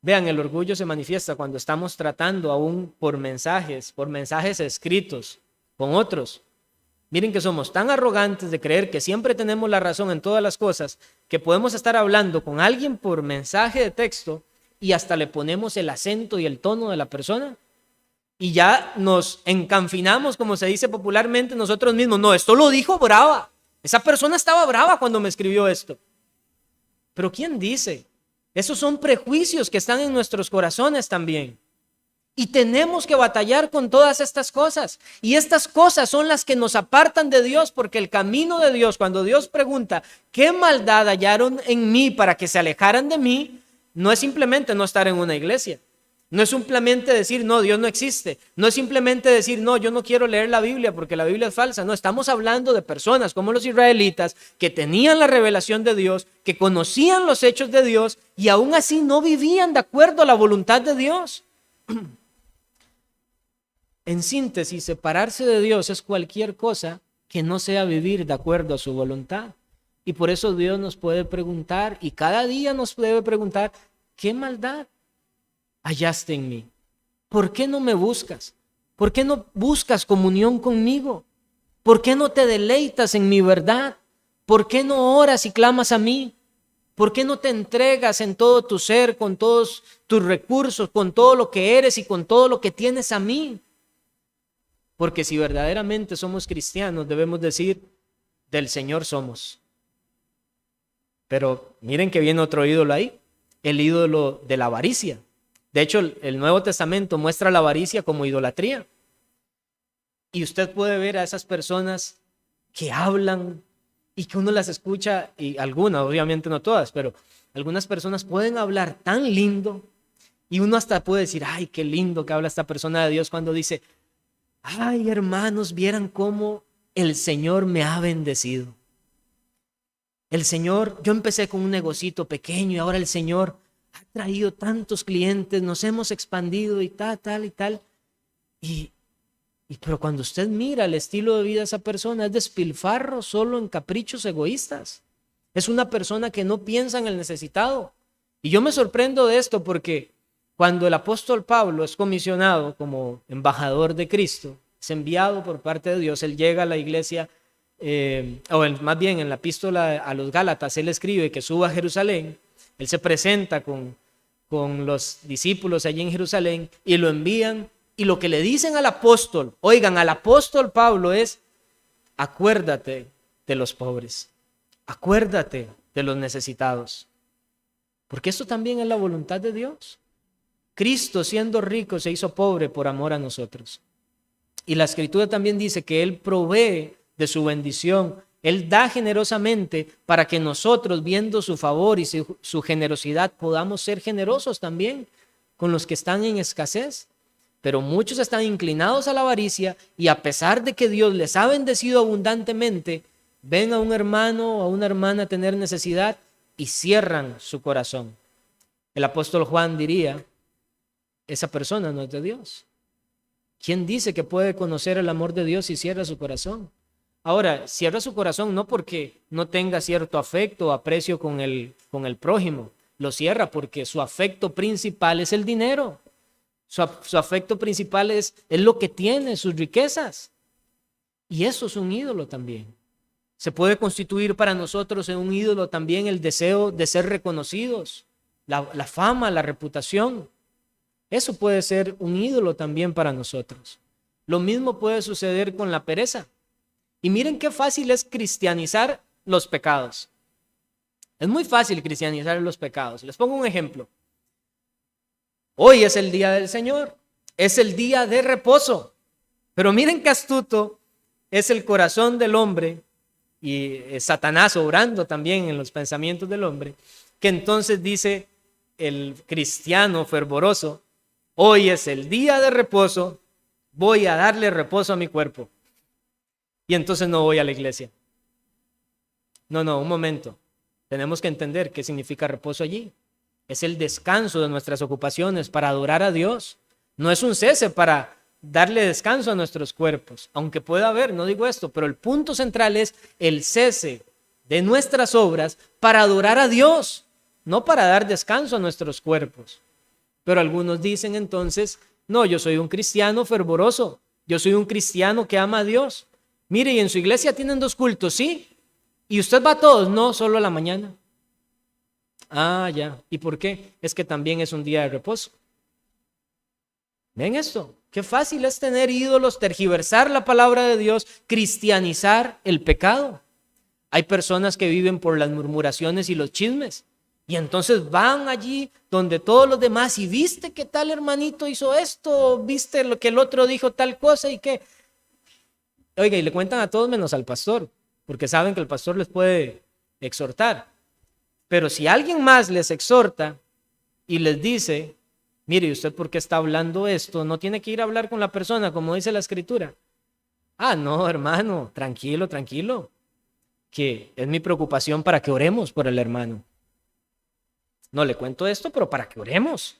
Vean, el orgullo se manifiesta cuando estamos tratando aún por mensajes escritos con otros. Miren que somos tan arrogantes de creer que siempre tenemos la razón en todas las cosas, que podemos estar hablando con alguien por mensaje de texto y hasta le ponemos el acento y el tono de la persona y ya nos encanfinamos, como se dice popularmente, nosotros mismos. No, esto lo dijo brava. Esa persona estaba brava cuando me escribió esto. Pero ¿quién dice? Esos son prejuicios que están en nuestros corazones también. Y tenemos que batallar con todas estas cosas. Y estas cosas son las que nos apartan de Dios, porque el camino de Dios, cuando Dios pregunta, ¿qué maldad hallaron en mí para que se alejaran de mí? No es simplemente no estar en una iglesia. No es simplemente decir, no, Dios no existe. No es simplemente decir, no, yo no quiero leer la Biblia porque la Biblia es falsa. No, estamos hablando de personas como los israelitas que tenían la revelación de Dios, que conocían los hechos de Dios y aún así no vivían de acuerdo a la voluntad de Dios. En síntesis, separarse de Dios es cualquier cosa que no sea vivir de acuerdo a su voluntad. Y por eso Dios nos puede preguntar, y cada día nos debe preguntar, ¿qué maldad hallaste en mí? ¿Por qué no me buscas? ¿Por qué no buscas comunión conmigo? ¿Por qué no te deleitas en mi verdad? ¿Por qué no oras y clamas a mí? ¿Por qué no te entregas en todo tu ser, con todos tus recursos, con todo lo que eres y con todo lo que tienes a mí? Porque si verdaderamente somos cristianos, debemos decir, del Señor somos. Pero miren que viene otro ídolo ahí, el ídolo de la avaricia. De hecho, el Nuevo Testamento muestra la avaricia como idolatría. Y usted puede ver a esas personas que hablan y que uno las escucha, y algunas, obviamente no todas, pero algunas personas pueden hablar tan lindo y uno hasta puede decir, ay, qué lindo que habla esta persona de Dios cuando dice, ay, hermanos, vieran cómo el Señor me ha bendecido. El Señor, yo empecé con un negocito pequeño y ahora el Señor ha traído tantos clientes, nos hemos expandido y tal y tal. Pero cuando usted mira el estilo de vida de esa persona, es despilfarro solo en caprichos egoístas. Es una persona que no piensa en el necesitado. Y yo me sorprendo de esto porque cuando el apóstol Pablo es comisionado como embajador de Cristo, es enviado por parte de Dios, él llega a la iglesia, más bien en la epístola a los Gálatas, él escribe que suba a Jerusalén, él se presenta con los discípulos allí en Jerusalén y lo envían, y lo que le dicen al apóstol, oigan, al apóstol Pablo es, acuérdate de los pobres, acuérdate de los necesitados, porque esto también es la voluntad de Dios. Cristo, siendo rico, se hizo pobre por amor a nosotros. Y la Escritura también dice que Él provee de su bendición. Él da generosamente para que nosotros, viendo su favor y su generosidad, podamos ser generosos también con los que están en escasez. Pero muchos están inclinados a la avaricia y a pesar de que Dios les ha bendecido abundantemente, ven a un hermano o a una hermana tener necesidad y cierran su corazón. El apóstol Juan diría, esa persona no es de Dios. ¿Quién dice que puede conocer el amor de Dios si cierra su corazón? Ahora, cierra su corazón no porque no tenga cierto afecto o aprecio con el prójimo. Lo cierra porque su afecto principal es el dinero. Su afecto principal es lo que tiene, sus riquezas. Y eso es un ídolo también. Se puede constituir para nosotros en un ídolo también el deseo de ser reconocidos, la fama, la reputación. Eso puede ser un ídolo también para nosotros. Lo mismo puede suceder con la pereza. Y miren qué fácil es cristianizar los pecados. Es muy fácil cristianizar los pecados. Les pongo un ejemplo. Hoy es el día del Señor, es el día de reposo. Pero miren qué astuto es el corazón del hombre y Satanás obrando también en los pensamientos del hombre, que entonces dice el cristiano fervoroso, hoy es el día de reposo, voy a darle reposo a mi cuerpo. Y entonces no voy a la iglesia. No, un momento. Tenemos que entender qué significa reposo allí. Es el descanso de nuestras ocupaciones para adorar a Dios. No es un cese para darle descanso a nuestros cuerpos, aunque pueda haber, no digo esto, pero el punto central es el cese de nuestras obras para adorar a Dios, no para dar descanso a nuestros cuerpos. Pero algunos dicen entonces, no, yo soy un cristiano fervoroso, yo soy un cristiano que ama a Dios. Mire, y en su iglesia tienen 2 cultos, ¿sí? ¿Y usted va a todos? No, solo a la mañana. Ah, ya. ¿Y por qué? Es que también es un día de reposo. ¿Ven esto? Qué fácil es tener ídolos, tergiversar la palabra de Dios, cristianizar el pecado. Hay personas que viven por las murmuraciones y los chismes. Y entonces van allí donde todos los demás, y viste que tal hermanito hizo esto, viste lo que el otro dijo tal cosa y que... Oiga, y le cuentan a todos menos al pastor, porque saben que el pastor les puede exhortar. Pero si alguien más les exhorta y les dice, mire, ¿usted por qué está hablando esto? No tiene que ir a hablar con la persona, como dice la escritura. Ah, no, hermano, tranquilo, tranquilo, que es mi preocupación para que oremos por el hermano. No le cuento esto, pero para que oremos.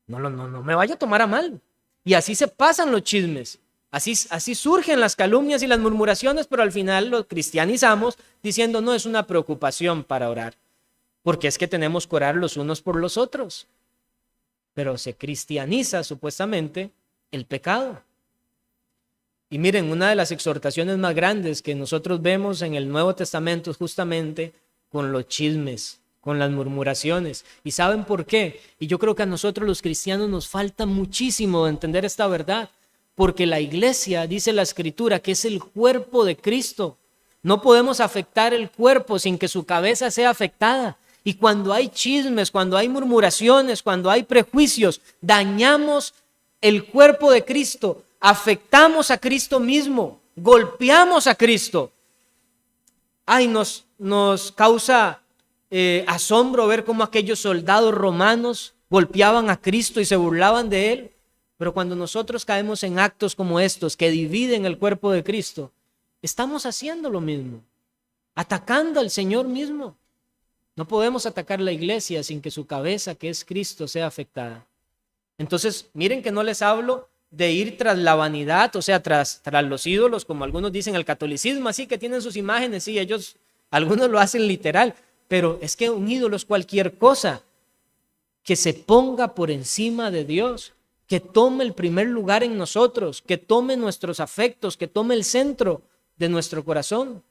No me vaya a tomar a mal. Y así se pasan los chismes. Así surgen las calumnias y las murmuraciones, pero al final lo cristianizamos diciendo, no, es una preocupación para orar. Porque es que tenemos que orar los unos por los otros. Pero se cristianiza supuestamente el pecado. Y miren, una de las exhortaciones más grandes que nosotros vemos en el Nuevo Testamento es justamente con los chismes, con las murmuraciones. ¿Y saben por qué? Y yo creo que a nosotros los cristianos nos falta muchísimo entender esta verdad, porque la iglesia, dice la escritura, que es el cuerpo de Cristo. No podemos afectar el cuerpo sin que su cabeza sea afectada. Y cuando hay chismes, cuando hay murmuraciones, cuando hay prejuicios, dañamos el cuerpo de Cristo, afectamos a Cristo mismo, golpeamos a Cristo. Ay, nos causa asombro ver cómo aquellos soldados romanos golpeaban a Cristo y se burlaban de él. Pero cuando nosotros caemos en actos como estos que dividen el cuerpo de Cristo, estamos haciendo lo mismo, atacando al Señor mismo. No podemos atacar la iglesia sin que su cabeza, que es Cristo, sea afectada. Entonces, miren que no les hablo de ir tras la vanidad, o sea, tras los ídolos, como algunos dicen el catolicismo, así que tienen sus imágenes, sí, algunos lo hacen literal, pero es que un ídolo es cualquier cosa que se ponga por encima de Dios, que tome el primer lugar en nosotros, que tome nuestros afectos, que tome el centro de nuestro corazón.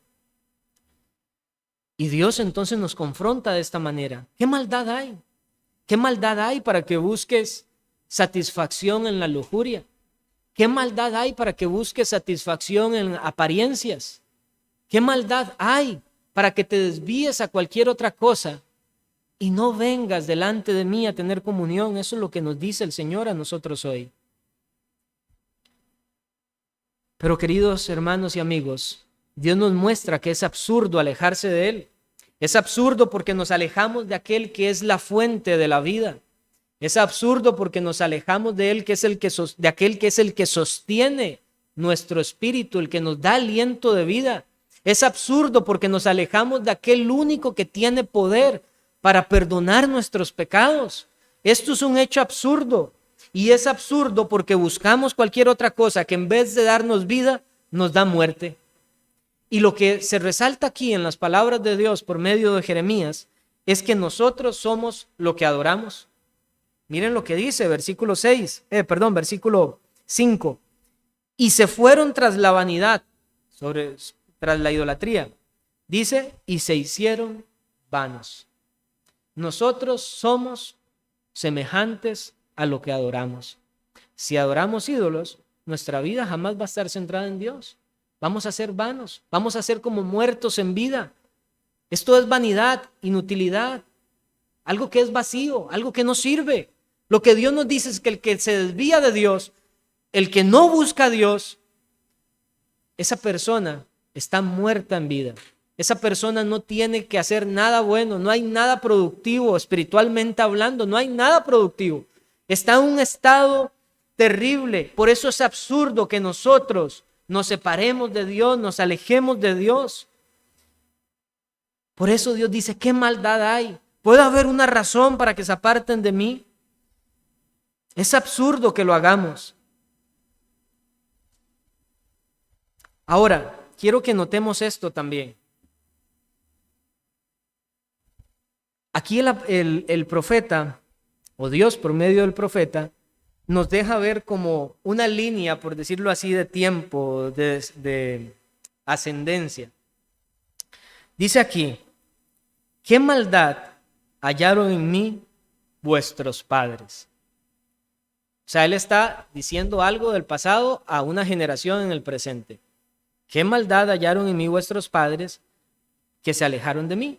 Y Dios entonces nos confronta de esta manera. ¿Qué maldad hay? ¿Qué maldad hay para que busques satisfacción en la lujuria? ¿Qué maldad hay para que busques satisfacción en apariencias? ¿Qué maldad hay para que te desvíes a cualquier otra cosa y no vengas delante de mí a tener comunión? Eso es lo que nos dice el Señor a nosotros hoy. Pero queridos hermanos y amigos, Dios nos muestra que es absurdo alejarse de Él. Es absurdo porque nos alejamos de aquel que es la fuente de la vida. Es absurdo porque nos alejamos de Él, de aquel que es el que sostiene nuestro espíritu, el que nos da aliento de vida. Es absurdo porque nos alejamos de aquel único que tiene poder para perdonar nuestros pecados. Esto es un hecho absurdo. Y es absurdo porque buscamos cualquier otra cosa que en vez de darnos vida, nos da muerte. Y lo que se resalta aquí en las palabras de Dios por medio de Jeremías es que nosotros somos lo que adoramos. Miren lo que dice, versículo 5. Y se fueron tras la vanidad, tras la idolatría. Dice, y se hicieron vanos. Nosotros somos semejantes a lo que adoramos. Si adoramos ídolos, nuestra vida jamás va a estar centrada en Dios. Vamos a ser vanos, vamos a ser como muertos en vida. Esto es vanidad, inutilidad, algo que es vacío, algo que no sirve. Lo que Dios nos dice es que el que se desvía de Dios, el que no busca a Dios, esa persona está muerta en vida. Esa persona no tiene que hacer nada bueno, no hay nada productivo, espiritualmente hablando, no hay nada productivo. Está en un estado terrible. Por eso es absurdo que nosotros nos separemos de Dios, nos alejemos de Dios. Por eso Dios dice, ¿qué maldad hay? ¿Puede haber una razón para que se aparten de mí? Es absurdo que lo hagamos. Ahora, quiero que notemos esto también. Aquí el profeta, o Dios por medio del profeta, nos deja ver como una línea, por decirlo así, de tiempo, de ascendencia. Dice aquí, ¿qué maldad hallaron en mí vuestros padres? O sea, él está diciendo algo del pasado a una generación en el presente. ¿Qué maldad hallaron en mí vuestros padres que se alejaron de mí?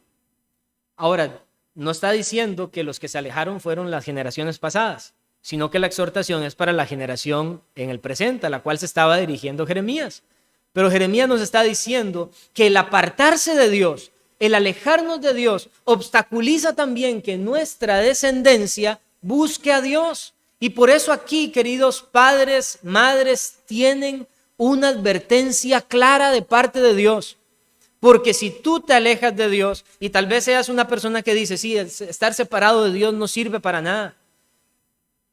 Ahora, no está diciendo que los que se alejaron fueron las generaciones pasadas, sino que la exhortación es para la generación en el presente, a la cual se estaba dirigiendo Jeremías. Pero Jeremías nos está diciendo que el apartarse de Dios, el alejarnos de Dios, obstaculiza también que nuestra descendencia busque a Dios. Y por eso aquí, queridos padres, madres, tienen una advertencia clara de parte de Dios. Porque si tú te alejas de Dios, y tal vez seas una persona que dice, sí, estar separado de Dios no sirve para nada.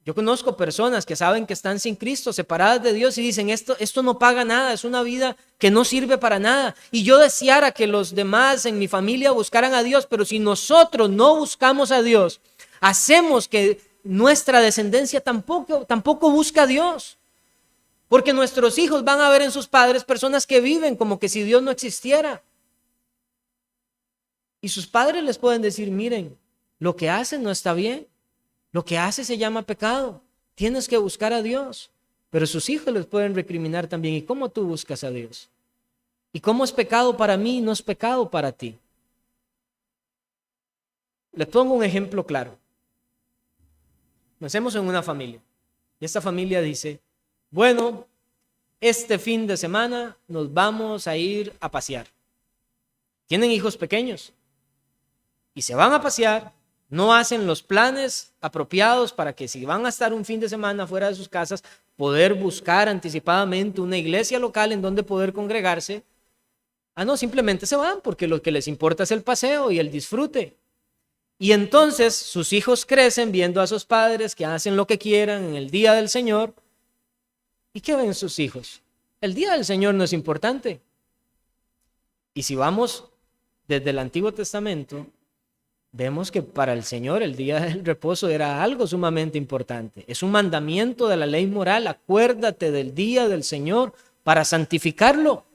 Yo conozco personas que saben que están sin Cristo, separadas de Dios, y dicen, esto no paga nada, es una vida que no sirve para nada. Y yo deseara que los demás en mi familia buscaran a Dios, pero si nosotros no buscamos a Dios, hacemos que nuestra descendencia tampoco busca a Dios. Porque nuestros hijos van a ver en sus padres personas que viven como que si Dios no existiera. Y sus padres les pueden decir, miren, lo que hacen no está bien. Lo que hace se llama pecado. Tienes que buscar a Dios. Pero sus hijos les pueden recriminar también. ¿Y cómo tú buscas a Dios? ¿Y cómo es pecado para mí y no es pecado para ti? Les pongo un ejemplo claro. Nacemos en una familia. Y esta familia dice, bueno, este fin de semana nos vamos a ir a pasear. Tienen hijos pequeños. Y se van a pasear, no hacen los planes apropiados para que si van a estar un fin de semana fuera de sus casas, poder buscar anticipadamente una iglesia local en donde poder congregarse. No, simplemente se van porque lo que les importa es el paseo y el disfrute. Y entonces sus hijos crecen viendo a sus padres que hacen lo que quieran en el día del Señor. ¿Y qué ven sus hijos? El día del Señor no es importante. Y si vamos desde el Antiguo Testamento, vemos que para el Señor el día del reposo era algo sumamente importante. Es un mandamiento de la ley moral. Acuérdate del día del Señor para santificarlo.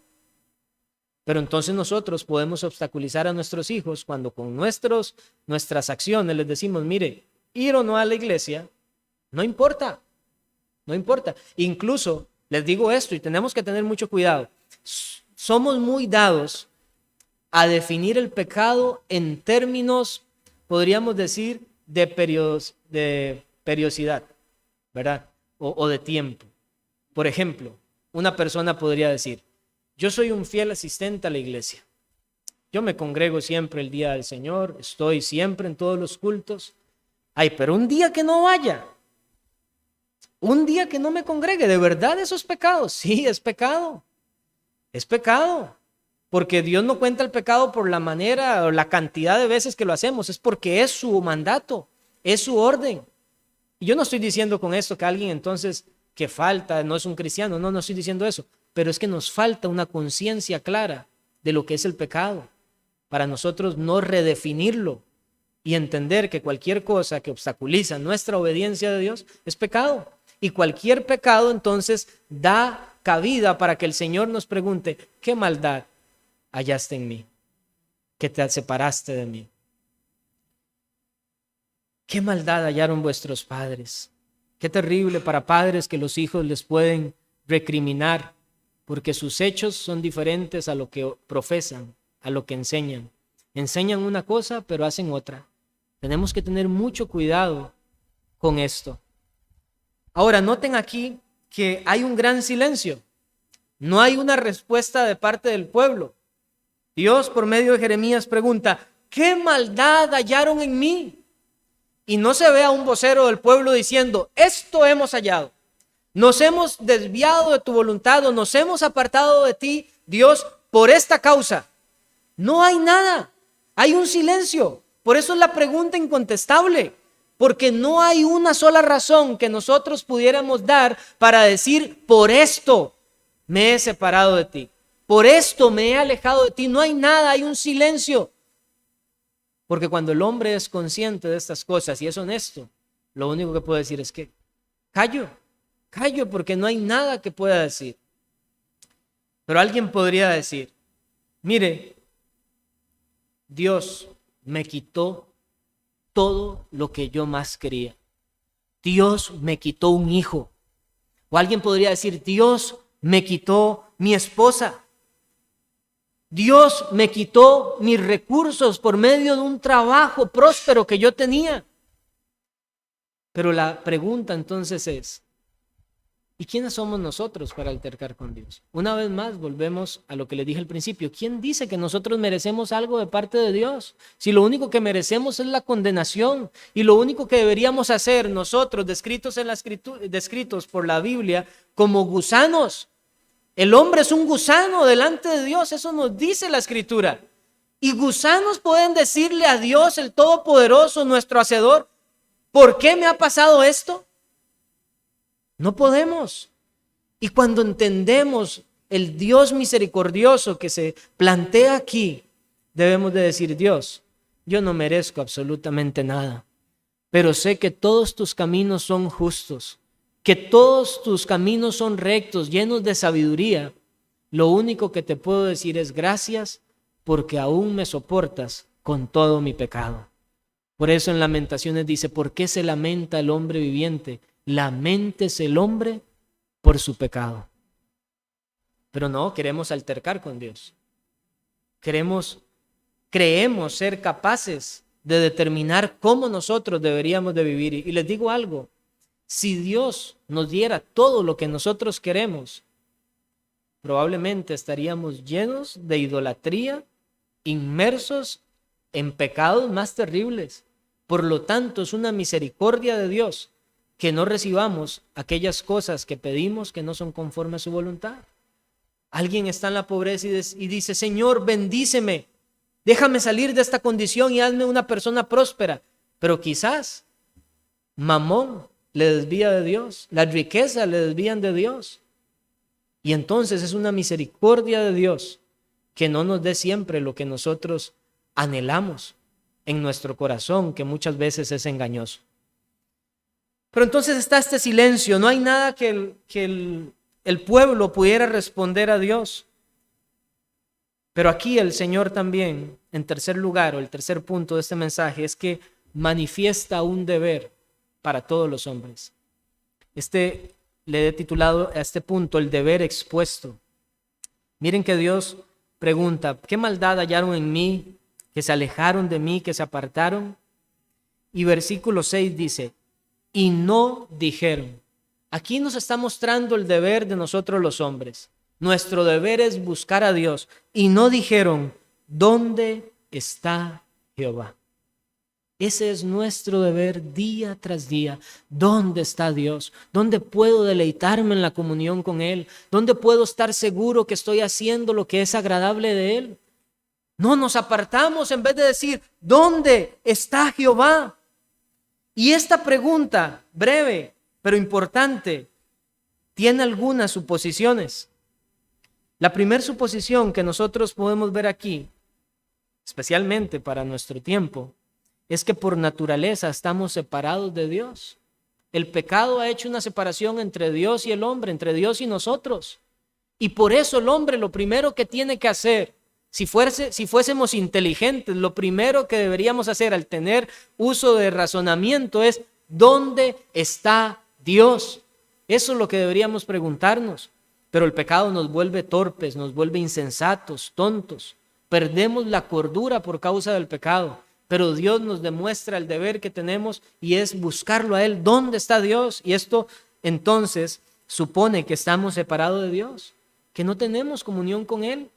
Pero entonces nosotros podemos obstaculizar a nuestros hijos cuando con nuestras acciones les decimos, mire, ir o no a la iglesia, no importa, no importa. Incluso les digo esto y tenemos que tener mucho cuidado. Somos muy dados a definir el pecado en términos, podríamos decir, de periodicidad, ¿verdad? O de tiempo. Por ejemplo, una persona podría decir, yo soy un fiel asistente a la iglesia. Yo me congrego siempre el día del Señor, estoy siempre en todos los cultos. Pero un día que no vaya, un día que no me congregue, ¿de verdad eso es pecado? Sí, es pecado. Es pecado. Porque Dios no cuenta el pecado por la manera o la cantidad de veces que lo hacemos, es porque es su mandato, es su orden. Y yo no estoy diciendo con esto que alguien entonces que falta, no es un cristiano, no estoy diciendo eso, pero es que nos falta una conciencia clara de lo que es el pecado, para nosotros no redefinirlo y entender que cualquier cosa que obstaculiza nuestra obediencia de Dios es pecado. Y cualquier pecado entonces da cabida para que el Señor nos pregunte, ¿qué maldad hallaste en mí? Que te separaste de mí. ¿Qué maldad hallaron vuestros padres? Qué terrible para padres que los hijos les pueden recriminar porque sus hechos son diferentes a lo que profesan, a lo que enseñan. Enseñan una cosa, pero hacen otra. Tenemos que tener mucho cuidado con esto. Ahora, noten aquí que hay un gran silencio. No hay una respuesta de parte del pueblo. Dios, por medio de Jeremías, pregunta, ¿qué maldad hallaron en mí? Y no se ve a un vocero del pueblo diciendo, esto hemos hallado. Nos hemos desviado de tu voluntad o nos hemos apartado de ti, Dios, por esta causa. No hay nada. Hay un silencio. Por eso es la pregunta incontestable. Porque no hay una sola razón que nosotros pudiéramos dar para decir, por esto me he separado de ti. Por esto me he alejado de ti. No hay nada, hay un silencio. Porque cuando el hombre es consciente de estas cosas y es honesto, lo único que puede decir es que callo porque no hay nada que pueda decir. Pero alguien podría decir, mire, Dios me quitó todo lo que yo más quería. Dios me quitó un hijo. O alguien podría decir, Dios me quitó mi esposa. Dios me quitó mis recursos por medio de un trabajo próspero que yo tenía. Pero la pregunta entonces es, ¿y quiénes somos nosotros para altercar con Dios? Una vez más, volvemos a lo que le dije al principio. ¿Quién dice que nosotros merecemos algo de parte de Dios? Si lo único que merecemos es la condenación y lo único que deberíamos hacer nosotros, descritos por la Biblia, como gusanos. El hombre es un gusano delante de Dios, eso nos dice la Escritura. Y gusanos pueden decirle a Dios, el Todopoderoso, nuestro Hacedor, ¿por qué me ha pasado esto? No podemos. Y cuando entendemos el Dios misericordioso que se plantea aquí, debemos de decir, Dios, yo no merezco absolutamente nada, pero sé que todos tus caminos son justos, que todos tus caminos son rectos, llenos de sabiduría. Lo único que te puedo decir es gracias porque aún me soportas con todo mi pecado. Por eso en Lamentaciones dice, ¿por qué se lamenta el hombre viviente? Laméntese el hombre por su pecado. Pero no, queremos altercar con Dios. Creemos ser capaces de determinar cómo nosotros deberíamos de vivir. Y les digo algo, si Dios nos diera todo lo que nosotros queremos, probablemente estaríamos llenos de idolatría, inmersos en pecados más terribles. Por lo tanto, es una misericordia de Dios que no recibamos aquellas cosas que pedimos que no son conforme a su voluntad. Alguien está en la pobreza y dice, Señor, bendíceme, déjame salir de esta condición y hazme una persona próspera. Pero quizás Mamón le desvía de Dios, las riquezas le desvían de Dios. Y entonces es una misericordia de Dios que no nos dé siempre lo que nosotros anhelamos en nuestro corazón, que muchas veces es engañoso. Pero entonces está este silencio, no hay nada que el pueblo pudiera responder a Dios. Pero aquí el Señor también, en tercer lugar, o el tercer punto de este mensaje, es que manifiesta un deber para todos los hombres. Le he titulado a este punto el deber expuesto. Miren que Dios pregunta, ¿qué maldad hallaron en mí? Que se alejaron de mí, que se apartaron. Y versículo 6 dice, y no dijeron. Aquí nos está mostrando el deber de nosotros los hombres. Nuestro deber es buscar a Dios. Y no dijeron, ¿dónde está Jehová? Ese es nuestro deber día tras día. ¿Dónde está Dios? ¿Dónde puedo deleitarme en la comunión con Él? ¿Dónde puedo estar seguro que estoy haciendo lo que es agradable de Él? No, nos apartamos en vez de decir, ¿dónde está Jehová? Y esta pregunta, breve pero importante, tiene algunas suposiciones. La primera suposición que nosotros podemos ver aquí, especialmente para nuestro tiempo, es que por naturaleza estamos separados de Dios. El pecado ha hecho una separación entre Dios y el hombre, entre Dios y nosotros. Y por eso el hombre lo primero que tiene que hacer, si fuésemos inteligentes, lo primero que deberíamos hacer al tener uso de razonamiento es, ¿dónde está Dios? Eso es lo que deberíamos preguntarnos. Pero el pecado nos vuelve torpes, nos vuelve insensatos, tontos. Perdemos la cordura por causa del pecado. Pero Dios nos demuestra el deber que tenemos y es buscarlo a Él. ¿Dónde está Dios? Y esto entonces supone que estamos separados de Dios, que no tenemos comunión con Él.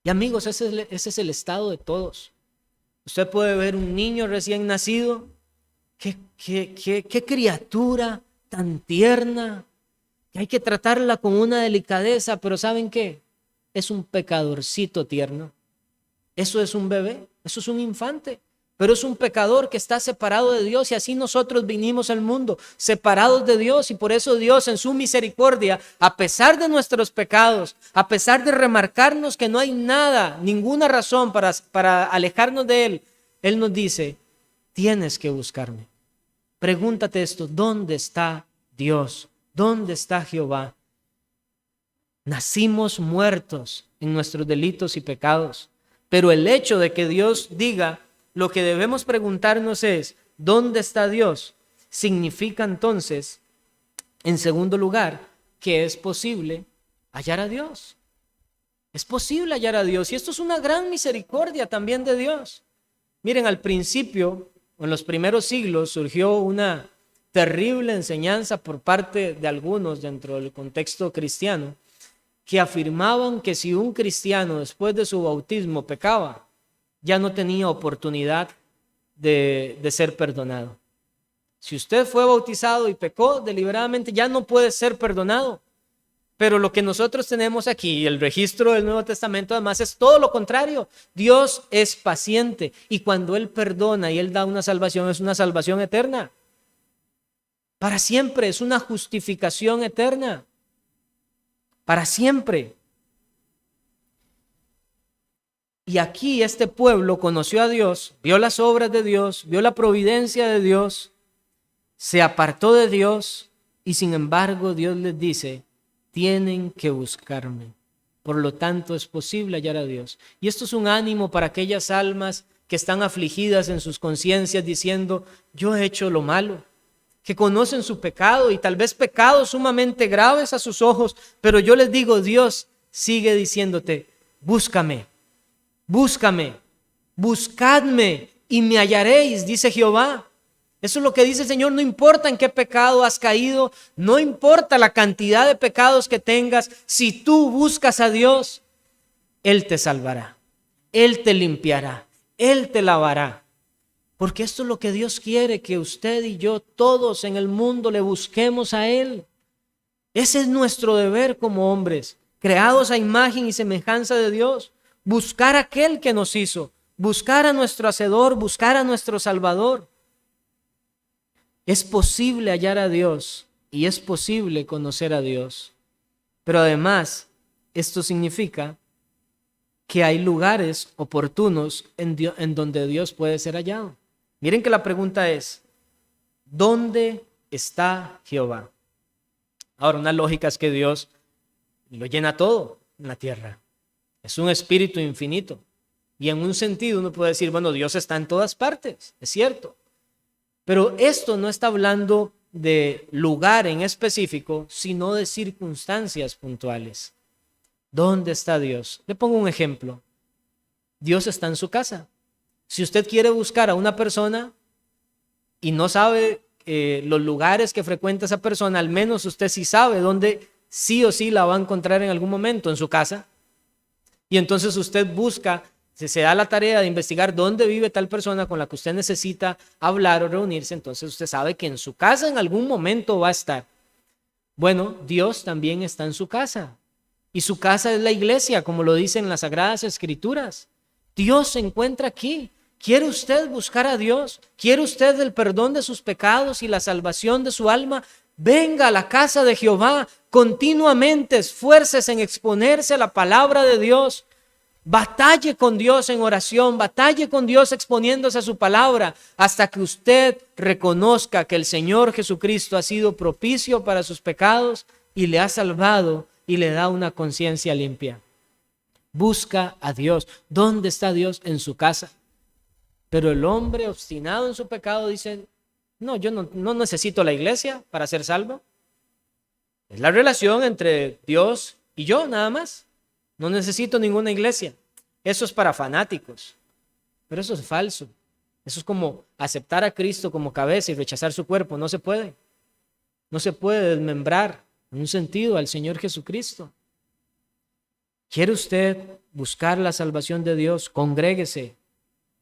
Y amigos, ese es el estado de todos. Usted puede ver un niño recién nacido, qué criatura tan tierna, que hay que tratarla con una delicadeza, pero ¿saben qué? Es un pecadorcito tierno. Eso es un bebé, eso es un infante, pero es un pecador que está separado de Dios, y así nosotros vinimos al mundo, separados de Dios, y por eso Dios en su misericordia, a pesar de nuestros pecados, a pesar de remarcarnos que no hay nada, ninguna razón para alejarnos de Él, Él nos dice: tienes que buscarme. Pregúntate esto: ¿dónde está Dios? ¿Dónde está Jehová? Nacimos muertos en nuestros delitos y pecados, pero el hecho de que Dios diga, lo que debemos preguntarnos es: ¿dónde está Dios? Significa entonces, en segundo lugar, que es posible hallar a Dios. Es posible hallar a Dios, y esto es una gran misericordia también de Dios. Miren, al principio, en los primeros siglos, surgió una terrible enseñanza por parte de algunos dentro del contexto cristiano, que afirmaban que si un cristiano después de su bautismo pecaba, ya no tenía oportunidad de ser perdonado. Si usted fue bautizado y pecó deliberadamente, ya no puede ser perdonado. Pero lo que nosotros tenemos aquí, el registro del Nuevo Testamento, además, es todo lo contrario. Dios es paciente, y cuando Él perdona y Él da una salvación, es una salvación eterna. Para siempre, es una justificación eterna. Para siempre. Y aquí este pueblo conoció a Dios, vio las obras de Dios, vio la providencia de Dios, se apartó de Dios, y sin embargo Dios les dice: tienen que buscarme. Por lo tanto, es posible hallar a Dios. Y esto es un ánimo para aquellas almas que están afligidas en sus conciencias diciendo: yo he hecho lo malo, que conocen su pecado, y tal vez pecados sumamente graves a sus ojos, pero yo les digo: Dios sigue diciéndote: búscame, búscame, buscadme y me hallaréis, dice Jehová. Eso es lo que dice el Señor. No importa en qué pecado has caído, no importa la cantidad de pecados que tengas, si tú buscas a Dios, Él te salvará, Él te limpiará, Él te lavará. Porque esto es lo que Dios quiere, que usted y yo, todos en el mundo, le busquemos a Él. Ese es nuestro deber como hombres, creados a imagen y semejanza de Dios. Buscar a aquel que nos hizo, buscar a nuestro Hacedor, buscar a nuestro Salvador. Es posible hallar a Dios y es posible conocer a Dios. Pero además, esto significa que hay lugares oportunos en donde Dios puede ser hallado. Miren que la pregunta es: ¿dónde está Jehová? Ahora, una lógica es que Dios lo llena todo en la tierra. Es un espíritu infinito. Y en un sentido uno puede decir: bueno, Dios está en todas partes, es cierto. Pero esto no está hablando de lugar en específico, sino de circunstancias puntuales. ¿Dónde está Dios? Le pongo un ejemplo. Dios está en su casa. Si usted quiere buscar a una persona y no sabe los lugares que frecuenta esa persona, al menos usted sí sabe dónde sí o sí la va a encontrar en algún momento: en su casa. Y entonces usted busca, se da la tarea de investigar dónde vive tal persona con la que usted necesita hablar o reunirse. Entonces usted sabe que en su casa en algún momento va a estar. Bueno, Dios también está en su casa. Y su casa es la iglesia, como lo dicen las Sagradas Escrituras. Dios se encuentra aquí. ¿Quiere usted buscar a Dios? ¿Quiere usted el perdón de sus pecados y la salvación de su alma? Venga a la casa de Jehová continuamente, esfuércese en exponerse a la palabra de Dios. Batalle con Dios en oración, batalle con Dios exponiéndose a su palabra, hasta que usted reconozca que el Señor Jesucristo ha sido propicio para sus pecados y le ha salvado y le da una conciencia limpia. Busca a Dios. ¿Dónde está Dios? En su casa. Pero el hombre obstinado en su pecado dice: no, yo no necesito la iglesia para ser salvo. Es la relación entre Dios y yo, nada más. No necesito ninguna iglesia. Eso es para fanáticos. Pero eso es falso. Eso es como aceptar a Cristo como cabeza y rechazar su cuerpo. No se puede. No se puede desmembrar en un sentido al Señor Jesucristo. ¿Quiere usted buscar la salvación de Dios? Congréguese.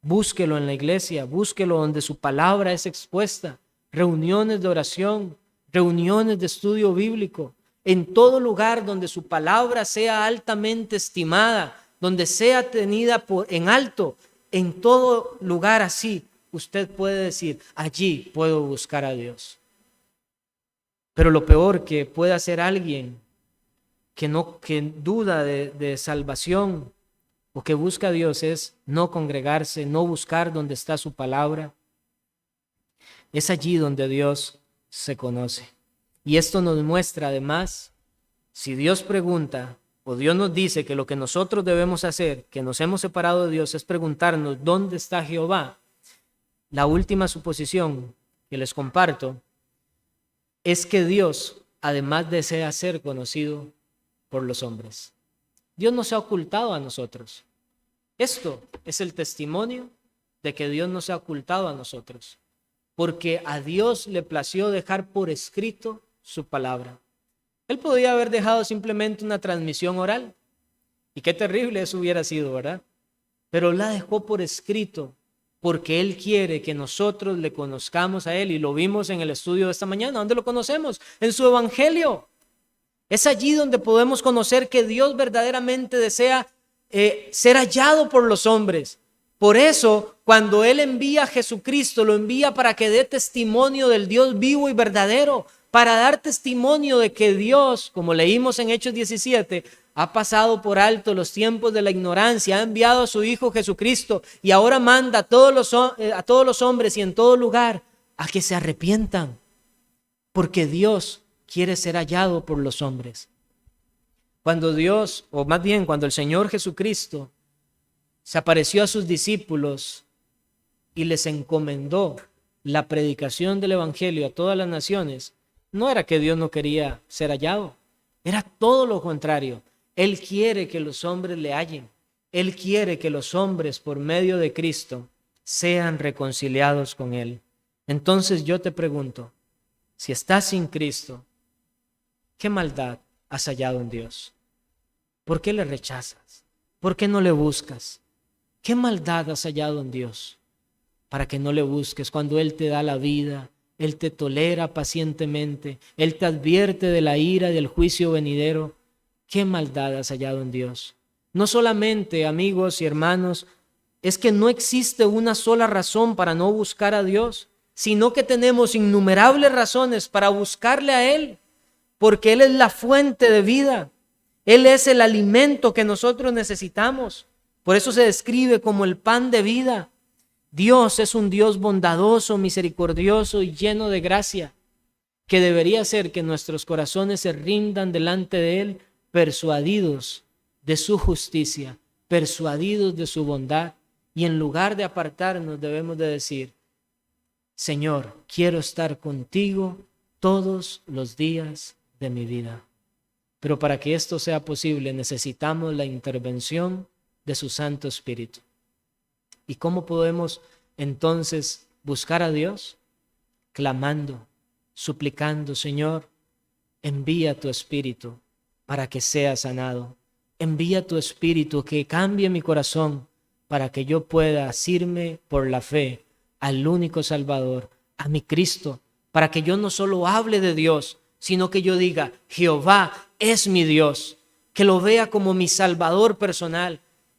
Búsquelo en la iglesia. Búsquelo donde su palabra es expuesta. Reuniones de oración. Reuniones de estudio bíblico. En todo lugar donde su palabra sea altamente estimada, donde sea tenida en alto, en todo lugar así, usted puede decir, allí puedo buscar a Dios. Pero lo peor que puede hacer alguien que duda de salvación o que busca a Dios es no congregarse, no buscar donde está su palabra. Es allí donde Dios se conoce. Y esto nos muestra además, si Dios pregunta o Dios nos dice que lo que nosotros debemos hacer, que nos hemos separado de Dios, es preguntarnos ¿dónde está Jehová? La última suposición que les comparto es que Dios además desea ser conocido por los hombres. Dios no se ha ocultado a nosotros. Esto es el testimonio de que Dios no se ha ocultado a nosotros, porque a Dios le plació dejar por escrito su palabra. Él podía haber dejado simplemente una transmisión oral, y qué terrible eso hubiera sido, ¿verdad? Pero la dejó por escrito, porque Él quiere que nosotros le conozcamos a Él, y lo vimos en el estudio de esta mañana. ¿Dónde lo conocemos? En su evangelio. Es allí donde podemos conocer que Dios verdaderamente desea ser hallado por los hombres. Por eso, cuando Él envía a Jesucristo, lo envía para que dé testimonio del Dios vivo y verdadero, para dar testimonio de que Dios, como leímos en Hechos 17, ha pasado por alto los tiempos de la ignorancia, ha enviado a su Hijo Jesucristo y ahora manda a todos los hombres y en todo lugar a que se arrepientan, porque Dios quiere ser hallado por los hombres. Cuando Dios, o más bien cuando el Señor Jesucristo se apareció a sus discípulos y les encomendó la predicación del evangelio a todas las naciones, no era que Dios no quería ser hallado, era todo lo contrario. Él quiere que los hombres le hallen. Él quiere que los hombres por medio de Cristo sean reconciliados con Él. Entonces yo te pregunto, si estás sin Cristo, ¿qué maldad has hallado en Dios? ¿Por qué le rechazas? ¿Por qué no le buscas? ¿Qué maldad has hallado en Dios para que no le busques cuando Él te da la vida, Él te tolera pacientemente, Él te advierte de la ira y del juicio venidero? ¿Qué maldad has hallado en Dios? No solamente, amigos y hermanos, es que no existe una sola razón para no buscar a Dios, sino que tenemos innumerables razones para buscarle a Él, porque Él es la fuente de vida. Él es el alimento que nosotros necesitamos. Por eso se describe como el pan de vida. Dios es un Dios bondadoso, misericordioso y lleno de gracia, que debería hacer que nuestros corazones se rindan delante de Él, persuadidos de su justicia, persuadidos de su bondad, y en lugar de apartarnos debemos de decir: Señor, quiero estar contigo todos los días de mi vida. Pero para que esto sea posible necesitamos la intervención de su Santo Espíritu. ¿Y cómo podemos entonces buscar a Dios? Clamando, suplicando: Señor, envía tu Espíritu para que sea sanado. Envía tu Espíritu que cambie mi corazón para que yo pueda asirme por la fe al único Salvador, a mi Cristo, para que yo no solo hable de Dios, sino que yo diga: Jehová es mi Dios, que lo vea como mi Salvador personal,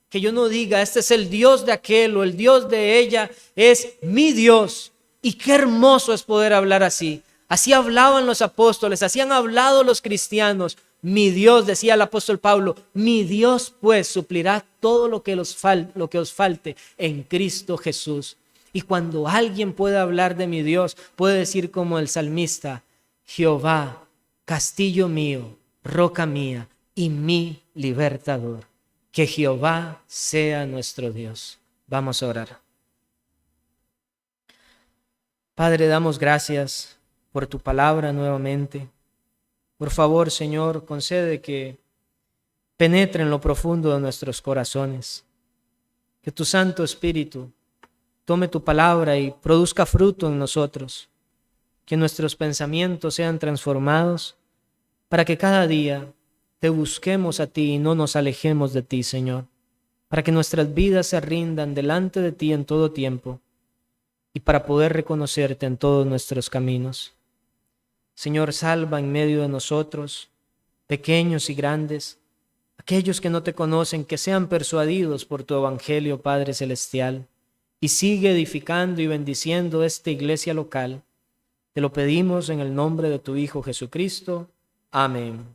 que yo no diga: este es el Dios de aquel o el Dios de ella, es mi Dios. Y qué hermoso es poder hablar así. Así hablaban los apóstoles, así han hablado los cristianos. Mi Dios, decía el apóstol Pablo, mi Dios pues suplirá todo lo que os falte en Cristo Jesús. Y cuando alguien puede hablar de mi Dios, puede decir como el salmista: Jehová, castillo mío, roca mía y mi libertador. Que Jehová sea nuestro Dios. Vamos a orar. Padre, damos gracias por tu palabra nuevamente. Por favor, Señor, concede que penetre en lo profundo de nuestros corazones. Que tu Santo Espíritu tome tu palabra y produzca fruto en nosotros. Que nuestros pensamientos sean transformados para que cada día te busquemos a ti y no nos alejemos de ti, Señor. Para que nuestras vidas se rindan delante de ti en todo tiempo y para poder reconocerte en todos nuestros caminos. Señor, salva en medio de nosotros, pequeños y grandes, aquellos que no te conocen, que sean persuadidos por tu evangelio, Padre Celestial, y sigue edificando y bendiciendo esta iglesia local. Te lo pedimos en el nombre de tu Hijo Jesucristo. Amén.